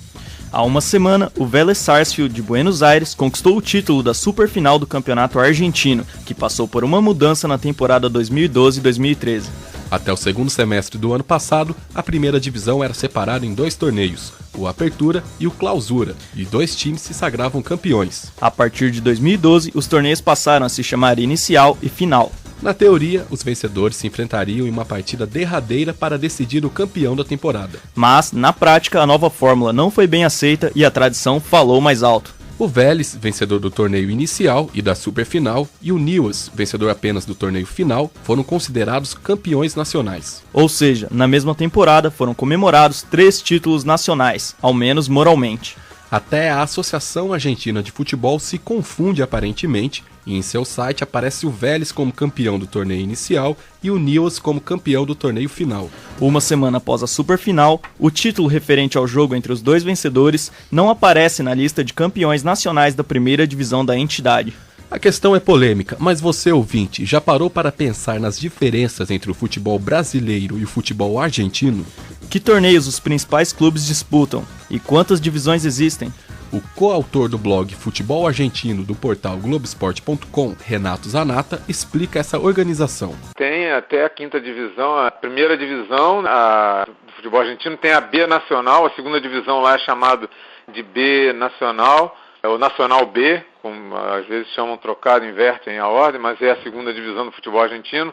Há uma semana, o Vélez Sarsfield de Buenos Aires conquistou o título da superfinal do campeonato argentino, que passou por uma mudança na temporada 2012-2013. Até o segundo semestre do ano passado, a primeira divisão era separada em 2 torneios, o Apertura e o Clausura, e 2 times se sagravam campeões. A partir de 2012, os torneios passaram a se chamar Inicial e Final. Na teoria, os vencedores se enfrentariam em uma partida derradeira para decidir o campeão da temporada. Mas, na prática, a nova fórmula não foi bem aceita e a tradição falou mais alto. O Vélez, vencedor do torneio inicial e da superfinal, e o Newell's, vencedor apenas do torneio final, foram considerados campeões nacionais. Ou seja, na mesma temporada foram comemorados 3 títulos nacionais, ao menos moralmente. Até a Associação Argentina de Futebol se confunde aparentemente, e em seu site aparece o Vélez como campeão do torneio inicial e o Newell's como campeão do torneio final. Uma semana após a superfinal, o título referente ao jogo entre os 2 vencedores não aparece na lista de campeões nacionais da primeira divisão da entidade. A questão é polêmica, mas você, ouvinte, já parou para pensar nas diferenças entre o futebol brasileiro e o futebol argentino? Que torneios os principais clubes disputam? E quantas divisões existem? O coautor do blog Futebol Argentino do portal Globoesporte.com, Renato Zanata, explica essa organização. Tem até a 5ª divisão, a primeira divisão do futebol argentino tem a B Nacional, a segunda divisão lá é chamado de B Nacional, é o Nacional B, como às vezes chamam trocado, invertem a ordem, mas é a segunda divisão do futebol argentino.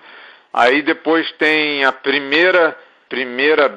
Aí depois tem a primeira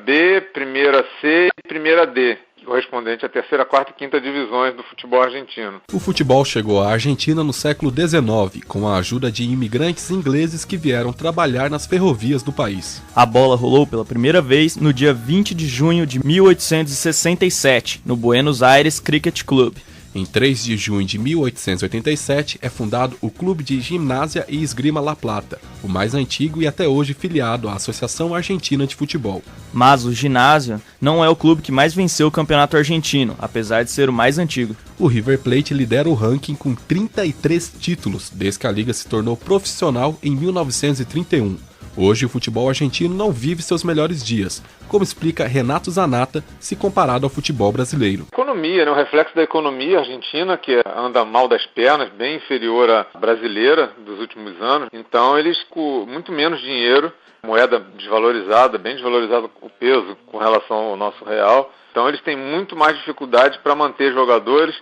B, primeira C e primeira D, correspondente à 3ª, 4ª e 5ª divisões do futebol argentino. O futebol chegou à Argentina no século XIX, com a ajuda de imigrantes ingleses que vieram trabalhar nas ferrovias do país. A bola rolou pela primeira vez no dia 20 de junho de 1867, no Buenos Aires Cricket Club. Em 3 de junho de 1887 é fundado o Clube de Gimnasia e Esgrima La Plata, o mais antigo e até hoje filiado à Associação Argentina de Futebol. Mas o Gimnasia não é o clube que mais venceu o campeonato argentino, apesar de ser o mais antigo. O River Plate lidera o ranking com 33 títulos, desde que a liga se tornou profissional em 1931. Hoje o futebol argentino não vive seus melhores dias, como explica Renato Zanata, se comparado ao futebol brasileiro. Economia, né? Um reflexo da economia argentina, que anda mal das pernas, bem inferior à brasileira dos últimos anos. Então eles com muito menos dinheiro, moeda desvalorizada, bem desvalorizado o peso com relação ao nosso real. Então eles têm muito mais dificuldade para manter jogadores.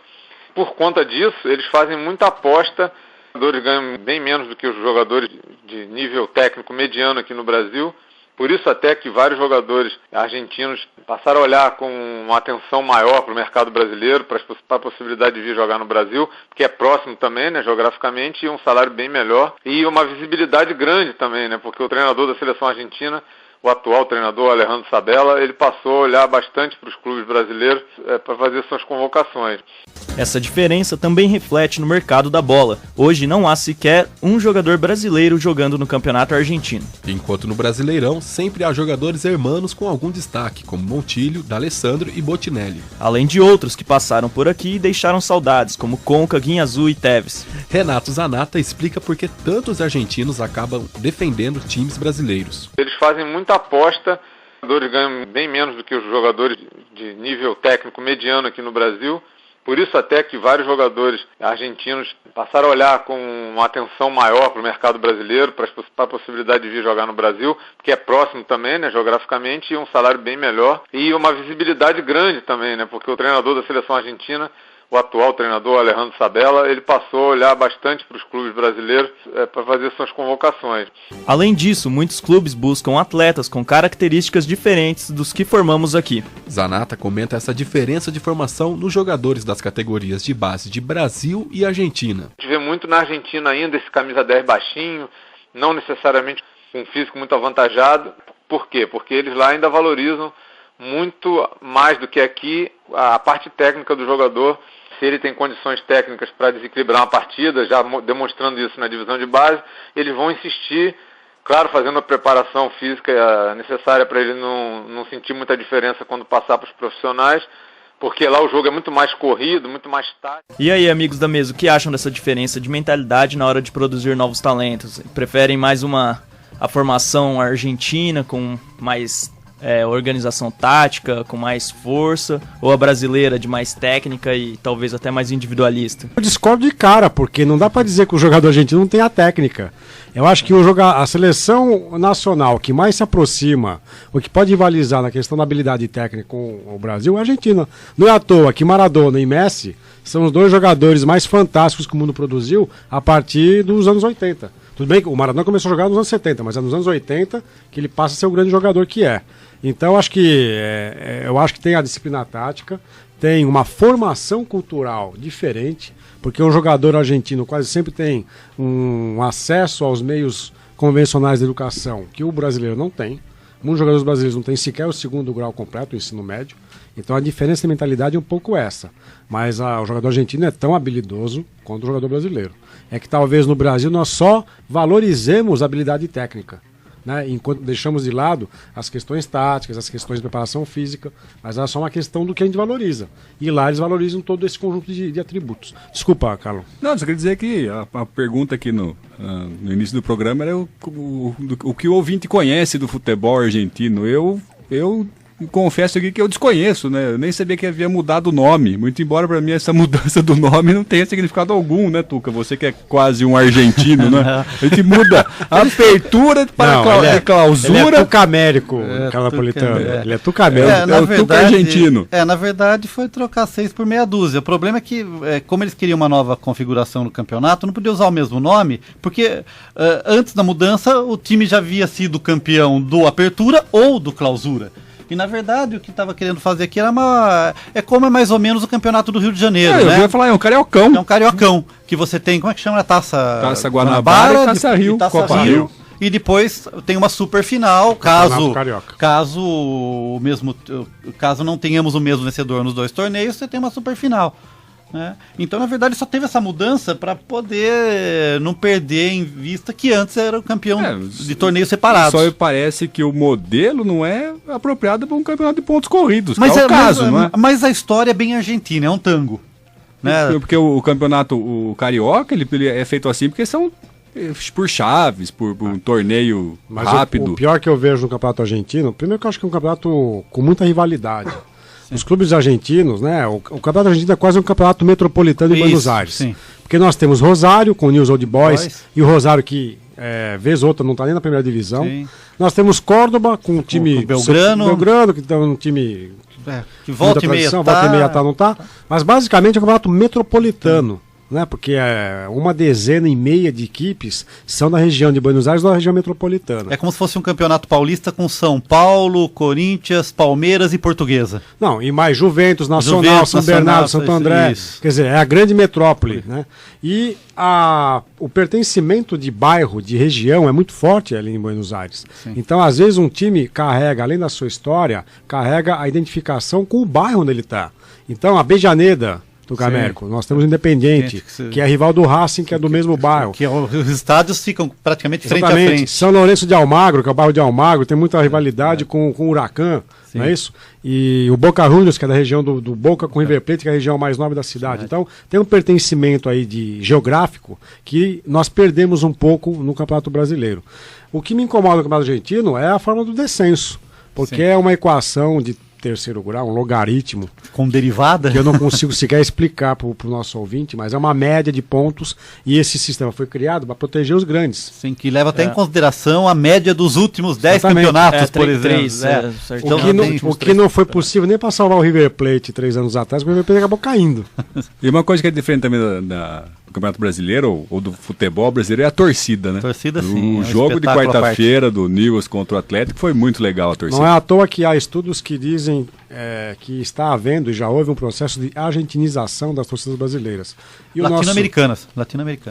Por conta disso, eles fazem muita aposta. Os jogadores ganham bem menos do que os jogadores de nível técnico mediano aqui no Brasil. Por isso até que vários jogadores argentinos passaram a olhar com uma atenção maior para o mercado brasileiro, para a possibilidade de vir jogar no Brasil, que é próximo também, né, geograficamente, e um salário bem melhor. E uma visibilidade grande também, né, porque o treinador da seleção argentina, o atual treinador Alejandro Sabella, ele passou a olhar bastante para os clubes brasileiros para fazer suas convocações. Essa diferença também reflete no mercado da bola. Hoje não há sequer um jogador brasileiro jogando no campeonato argentino. Enquanto no Brasileirão sempre há jogadores hermanos com algum destaque, como Montilho, D'Alessandro e Botinelli. Além de outros que passaram por aqui e deixaram saudades, como Conca, Guinhazu e Tevez. Renato Zanata explica por que tantos argentinos acabam defendendo times brasileiros. Eles fazem muita aposta, os jogadores ganham bem menos do que os jogadores de nível técnico mediano aqui no Brasil. Por isso até que vários jogadores argentinos passaram a olhar com uma atenção maior para o mercado brasileiro, para a possibilidade de vir jogar no Brasil, que é próximo também, né, geograficamente, e um salário bem melhor. E uma visibilidade grande também, né, porque o treinador da seleção argentina, o atual treinador Alejandro Sabella, ele passou a olhar bastante para os clubes brasileiros para fazer suas convocações. Além disso, muitos clubes buscam atletas com características diferentes dos que formamos aqui. Zanata comenta essa diferença de formação nos jogadores das categorias de base de Brasil e Argentina. A gente vê muito na Argentina ainda esse camisa 10 baixinho, não necessariamente com um físico muito avantajado. Por quê? Porque eles lá ainda valorizam muito mais do que aqui a parte técnica do jogador. Se ele tem condições técnicas para desequilibrar uma partida, já demonstrando isso na divisão de base, eles vão insistir, claro, fazendo a preparação física necessária para ele não sentir muita diferença quando passar para os profissionais, porque lá o jogo é muito mais corrido, muito mais tático. E aí, amigos da mesa, o que acham dessa diferença de mentalidade na hora de produzir novos talentos? Preferem mais a formação argentina com mais organização tática, com mais força, ou a brasileira de mais técnica e talvez até mais individualista? Eu discordo de cara, porque não dá pra dizer que o jogador argentino não tem a técnica. Eu acho que a seleção nacional que mais se aproxima, ou que pode rivalizar na questão da habilidade técnica com o Brasil, é a Argentina. Não é à toa que Maradona e Messi são os dois jogadores mais fantásticos que o mundo produziu a partir dos anos 80. Tudo bem que o Maradona começou a jogar nos anos 70, mas é nos anos 80 que ele passa a ser o grande jogador que é. Então eu acho que tem a disciplina tática, tem uma formação cultural diferente, porque um jogador argentino quase sempre tem um acesso aos meios convencionais de educação que o brasileiro não tem. Muitos jogadores brasileiros não têm sequer o segundo grau completo, o ensino médio. Então a diferença de mentalidade é um pouco essa. Mas o jogador argentino é tão habilidoso quanto o jogador brasileiro. É que talvez no Brasil nós só valorizemos a habilidade técnica, né? Enquanto deixamos de lado as questões táticas, as questões de preparação física, mas é só uma questão do que a gente valoriza. E lá eles valorizam todo esse conjunto de atributos. Desculpa, Carlos. Não, só queria dizer que a pergunta aqui no início do programa era o que o ouvinte conhece do futebol argentino. Eu confesso aqui que eu desconheço, né? Eu nem sabia que havia mudado o nome. Muito embora para mim essa mudança do nome não tenha significado algum, né, Tuca? Você que é quase um argentino, né? A gente muda a apertura para a clausura. Ele é Tucamérico, Napolitano. Ele é Tucamérico. É o Tuca argentino. Na verdade foi trocar 6 por meia dúzia. O problema é que, como eles queriam uma nova configuração no campeonato, não podia usar o mesmo nome, porque antes da mudança o time já havia sido campeão do Apertura ou do Clausura. E na verdade o que estava querendo fazer aqui era como é mais ou menos o campeonato do Rio de Janeiro, né? Eu ia falar, é um cariocão. É um cariocão, que você tem, como é que chama? Taça Guanabara e Taça Rio, Copa Rio. E depois tem uma super final, caso não tenhamos o mesmo vencedor nos dois torneios, você tem uma super final. né? Então, na verdade, só teve essa mudança para poder não perder em vista que antes era o campeão de torneios separados. Só me parece que o modelo não é apropriado para um campeonato de pontos corridos, mas é o caso, não é? Mas a história é bem argentina, é um tango. Né? Porque o campeonato, o carioca, ele é feito assim porque são por chaves, por um torneio rápido. O pior que eu vejo no campeonato argentino, primeiro que eu acho que é um campeonato com muita rivalidade. Os clubes argentinos, né? O campeonato argentino é quase um campeonato metropolitano de Buenos Aires. Sim. Porque nós temos Rosário com o News Old Boys e o Rosário que, vez ou outra, não está nem na primeira divisão. Sim. Nós temos Córdoba com o time Belgrano, que está um time que volta e meia tá, não tá. Mas basicamente é um campeonato metropolitano. Né, porque uma dezena e meia de equipes são da região de Buenos Aires ou da região metropolitana. É como se fosse um campeonato paulista com São Paulo, Corinthians, Palmeiras e Portuguesa. Não, e mais Juventus, Nacional, São Bernardo, Santo André. Isso. Quer dizer, é a grande metrópole. Né? E o pertencimento de bairro, de região, é muito forte ali em Buenos Aires. Sim. Então, às vezes, um time carrega, além da sua história, carrega a identificação com o bairro onde ele está. Então, a Bejaneda do Camérico. Nós temos o Independiente, que é rival do Racing, que é do mesmo bairro. Que os estádios ficam praticamente frente a frente. São Lourenço de Almagro, que é o bairro de Almagro, tem muita rivalidade com o Huracan, não é isso? E o Boca Juniors, que é da região do Boca, com o River Plate, que é a região mais nobre da cidade. Então, tem um pertencimento aí geográfico que nós perdemos um pouco no Campeonato Brasileiro. O que me incomoda no Campeonato Argentino é a forma do descenso, porque é uma equação de terceiro grau, um logaritmo. Com derivada? Que eu não consigo sequer explicar para o nosso ouvinte, mas é uma média de pontos e esse sistema foi criado para proteger os grandes. Sim, que leva até em consideração a média dos últimos 10 campeonatos, por exemplo. O que não foi possível nem para salvar o River Plate 3 anos atrás, porque o River Plate acabou caindo. E uma coisa que é diferente também do Campeonato Brasileiro ou do futebol brasileiro é a torcida, né? Torcida, sim. O jogo de quarta-feira do Newell's contra o Atlético foi muito legal a torcida. Não é à toa que há estudos que dizem que está havendo e já houve um processo de argentinização das torcidas brasileiras. Latino-americanas.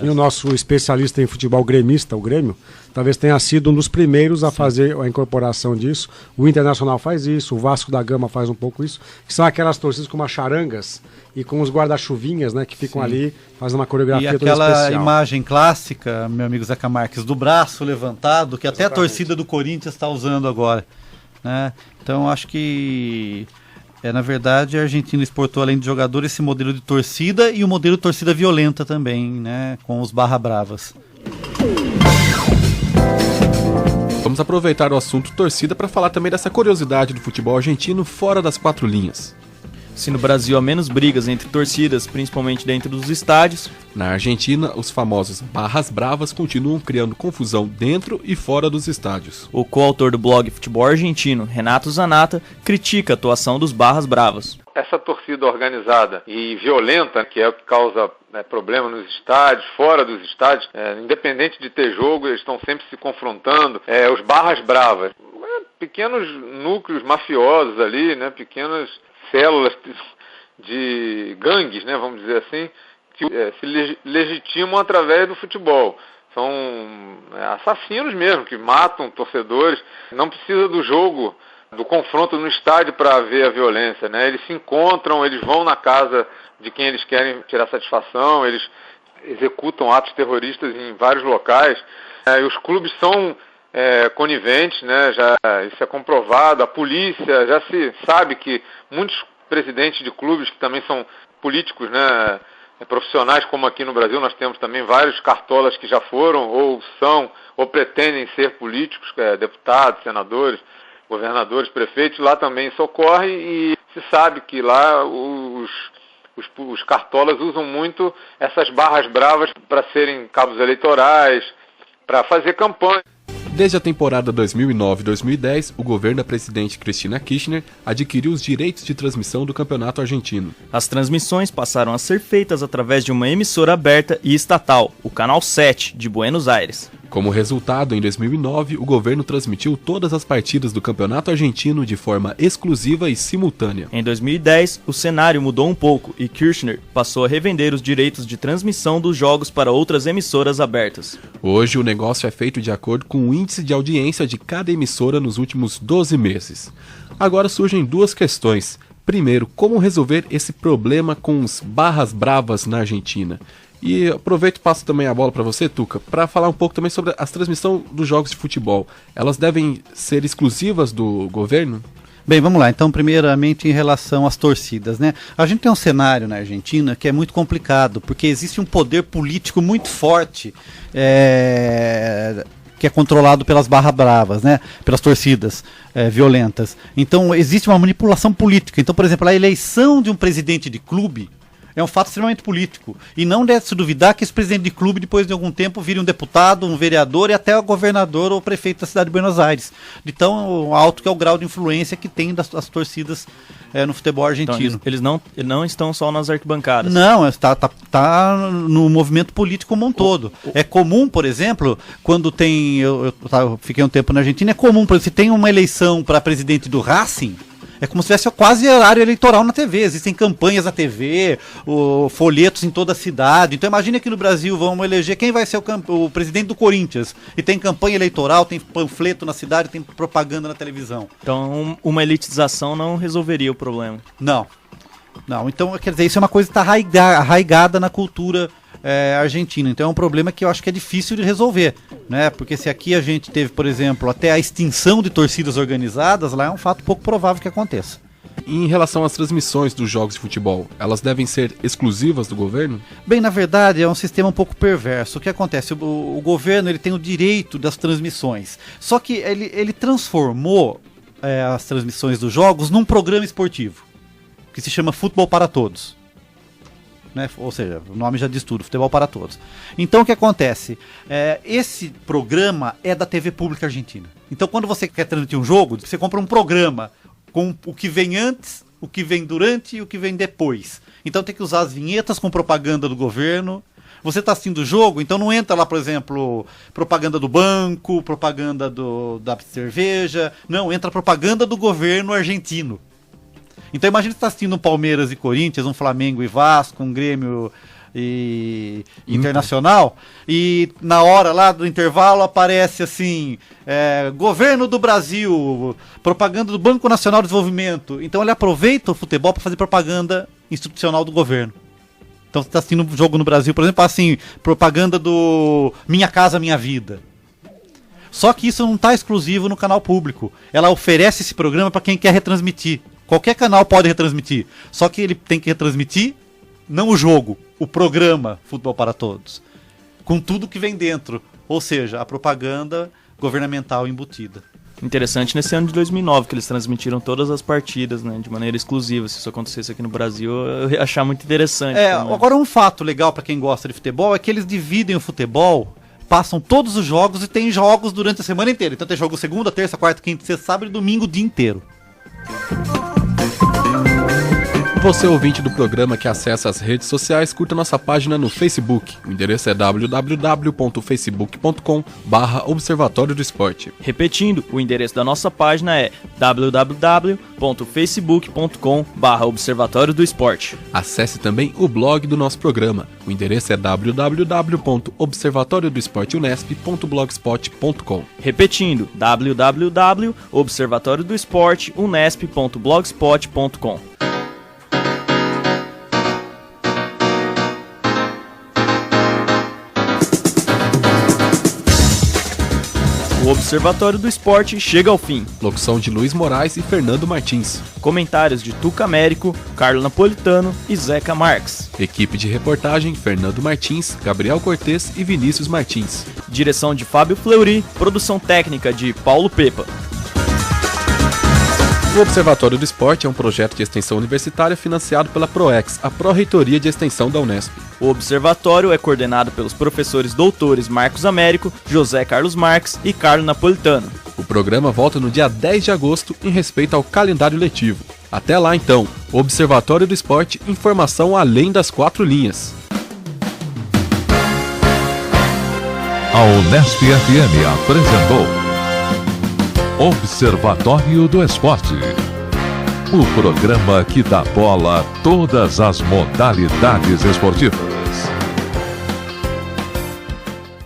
E o nosso especialista em futebol gremista, o Grêmio, talvez tenha sido um dos primeiros a fazer a incorporação disso. O Internacional faz isso, o Vasco da Gama faz um pouco isso, que são aquelas torcidas com umas charangas e com os guarda-chuvinhas, né, que ficam ali fazendo uma coreografia toda especial. E aquela imagem clássica, meu amigo Zeca Marques, do braço levantado, que até a torcida do Corinthians está usando agora. Né? Então, acho que, na verdade, a Argentina exportou, além de jogador, esse modelo de torcida e o modelo de torcida violenta também, né, com os barra bravas. Vamos aproveitar o assunto torcida para falar também dessa curiosidade do futebol argentino fora das quatro linhas. Se no Brasil há menos brigas entre torcidas, principalmente dentro dos estádios, na Argentina, os famosos barras bravas continuam criando confusão dentro e fora dos estádios. O coautor do blog Futebol Argentino, Renato Zanata, critica a atuação dos barras bravas. Essa torcida organizada e violenta, que é o que causa problema nos estádios, fora dos estádios, independente de ter jogo, eles estão sempre se confrontando. Os barras bravas, pequenos núcleos mafiosos ali, né, pequenas células de gangues, né, vamos dizer assim, que se legitimam através do futebol. São assassinos mesmo, que matam torcedores. Não precisa do jogo, do confronto no estádio para ver a violência, né? Eles se encontram, eles vão na casa de quem eles querem tirar satisfação, eles executam atos terroristas em vários locais. E os clubes são coniventes, né? Isso é comprovado. A polícia já se sabe que muitos presidentes de clubes que também são políticos, né, profissionais, como aqui no Brasil nós temos também vários cartolas que já foram ou são ou pretendem ser políticos, deputados, senadores, governadores, prefeitos, lá também isso ocorre e se sabe que lá os cartolas usam muito essas barras bravas para serem cabos eleitorais, para fazer campanha. Desde a temporada 2009-2010, o governo da presidente Cristina Kirchner adquiriu os direitos de transmissão do campeonato argentino. As transmissões passaram a ser feitas através de uma emissora aberta e estatal, o Canal 7, de Buenos Aires. Como resultado, em 2009, o governo transmitiu todas as partidas do campeonato argentino de forma exclusiva e simultânea. Em 2010, o cenário mudou um pouco e Kirchner passou a revender os direitos de transmissão dos jogos para outras emissoras abertas. Hoje, o negócio é feito de acordo com o índice de audiência de cada emissora nos últimos 12 meses. Agora surgem duas questões. Primeiro, como resolver esse problema com os barras bravas na Argentina? E aproveito e passo também a bola para você, Tuca, para falar um pouco também sobre a transmissão dos jogos de futebol. Elas devem ser exclusivas do governo? Bem, vamos lá. Então, primeiramente, em relação às torcidas, né? A gente tem um cenário na Argentina que é muito complicado, porque existe um poder político muito forte, que é controlado pelas barras bravas, né? Pelas torcidas violentas. Então, existe uma manipulação política. Então, por exemplo, a eleição de um presidente de clube é um fato extremamente político. E não deve se duvidar que esse presidente de clube, depois de algum tempo, vire um deputado, um vereador e até o governador ou o prefeito da cidade de Buenos Aires. De tão alto que é o grau de influência que tem das torcidas no futebol argentino. Então, eles não estão só nas arquibancadas. Não, está no movimento político como um todo. É comum, por exemplo, quando tem... Eu fiquei um tempo na Argentina, é comum, por exemplo, se tem uma eleição para presidente do Racing, é como se tivesse quase horário eleitoral na TV. Existem campanhas na TV, folhetos em toda a cidade. Então imagine que no Brasil vamos eleger quem vai ser o presidente do Corinthians. E tem campanha eleitoral, tem panfleto na cidade, tem propaganda na televisão. Então uma elitização não resolveria o problema. Não. Então quer dizer, isso é uma coisa que está arraigada na cultura argentina. Então é um problema que eu acho que é difícil de resolver, né? Porque se aqui a gente teve, por exemplo, até a extinção de torcidas organizadas, lá é um fato pouco provável que aconteça. E em relação às transmissões dos jogos de futebol, elas devem ser exclusivas do governo? Bem, na verdade é um sistema um pouco perverso. O que acontece? O governo ele tem o direito das transmissões, só que ele transformou as transmissões dos jogos num programa esportivo, que se chama Futebol para Todos. Né? Ou seja, o nome já diz tudo, futebol para todos. Então o que acontece? Esse programa é da TV Pública Argentina. Então quando você quer transmitir um jogo, você compra um programa com o que vem antes, o que vem durante e o que vem depois. Então tem que usar as vinhetas com propaganda do governo. Você está assistindo o jogo, então não entra lá, por exemplo, propaganda do banco, propaganda da cerveja. Não, entra propaganda do governo argentino. Então imagina que você está assistindo um Palmeiras e Corinthians, um Flamengo e Vasco, um Grêmio e Internacional, e na hora lá do intervalo aparece assim, governo do Brasil, propaganda do Banco Nacional de Desenvolvimento. Então ele aproveita o futebol para fazer propaganda institucional do governo. Então você está assistindo um jogo no Brasil, por exemplo, assim, propaganda do Minha Casa Minha Vida. Só que isso não está exclusivo no canal público. Ela oferece esse programa para quem quer retransmitir. Qualquer canal pode retransmitir, só que ele tem que retransmitir não o jogo, o programa Futebol para Todos, com tudo que vem dentro, ou seja, a propaganda governamental embutida. Interessante nesse ano de 2009, que eles transmitiram todas as partidas, né, de maneira exclusiva. Se isso acontecesse aqui no Brasil, eu ia achar muito interessante. Agora um fato legal para quem gosta de futebol é que eles dividem o futebol, passam todos os jogos e tem jogos durante a semana inteira. Então tem jogo segunda, terça, quarta, quinta, sexta, sábado e domingo o dia inteiro. Você, ouvinte do programa que acessa as redes sociais, curta nossa página no Facebook. O endereço é www.facebook.com/Observatório do Esporte. Repetindo, o endereço da nossa página é www.facebook.com/Observatório do Esporte. Acesse também o blog do nosso programa. O endereço é www.observatoriodoesporteunesp.blogspot.com. Repetindo, www.observatoriodoesporteunesp.blogspot.com. O Observatório do Esporte chega ao fim. Locução de Luiz Moraes e Fernando Martins. Comentários de Tuca Américo, Carlo Napolitano e Zeca Marques. Equipe de reportagem Fernando Martins, Gabriel Cortez e Vinícius Martins. Direção de Fábio Fleury, produção técnica de Paulo Pepa. O Observatório do Esporte é um projeto de extensão universitária financiado pela PROEX, a Pró-Reitoria de Extensão da Unesp. O Observatório é coordenado pelos professores doutores Marcos Américo, José Carlos Marques e Carlo Napolitano. O programa volta no dia 10 de agosto em respeito ao calendário letivo. Até lá então, Observatório do Esporte, informação além das 4 linhas. A Unesp FM apresentou Observatório do Esporte, o programa que dá bola a todas as modalidades esportivas.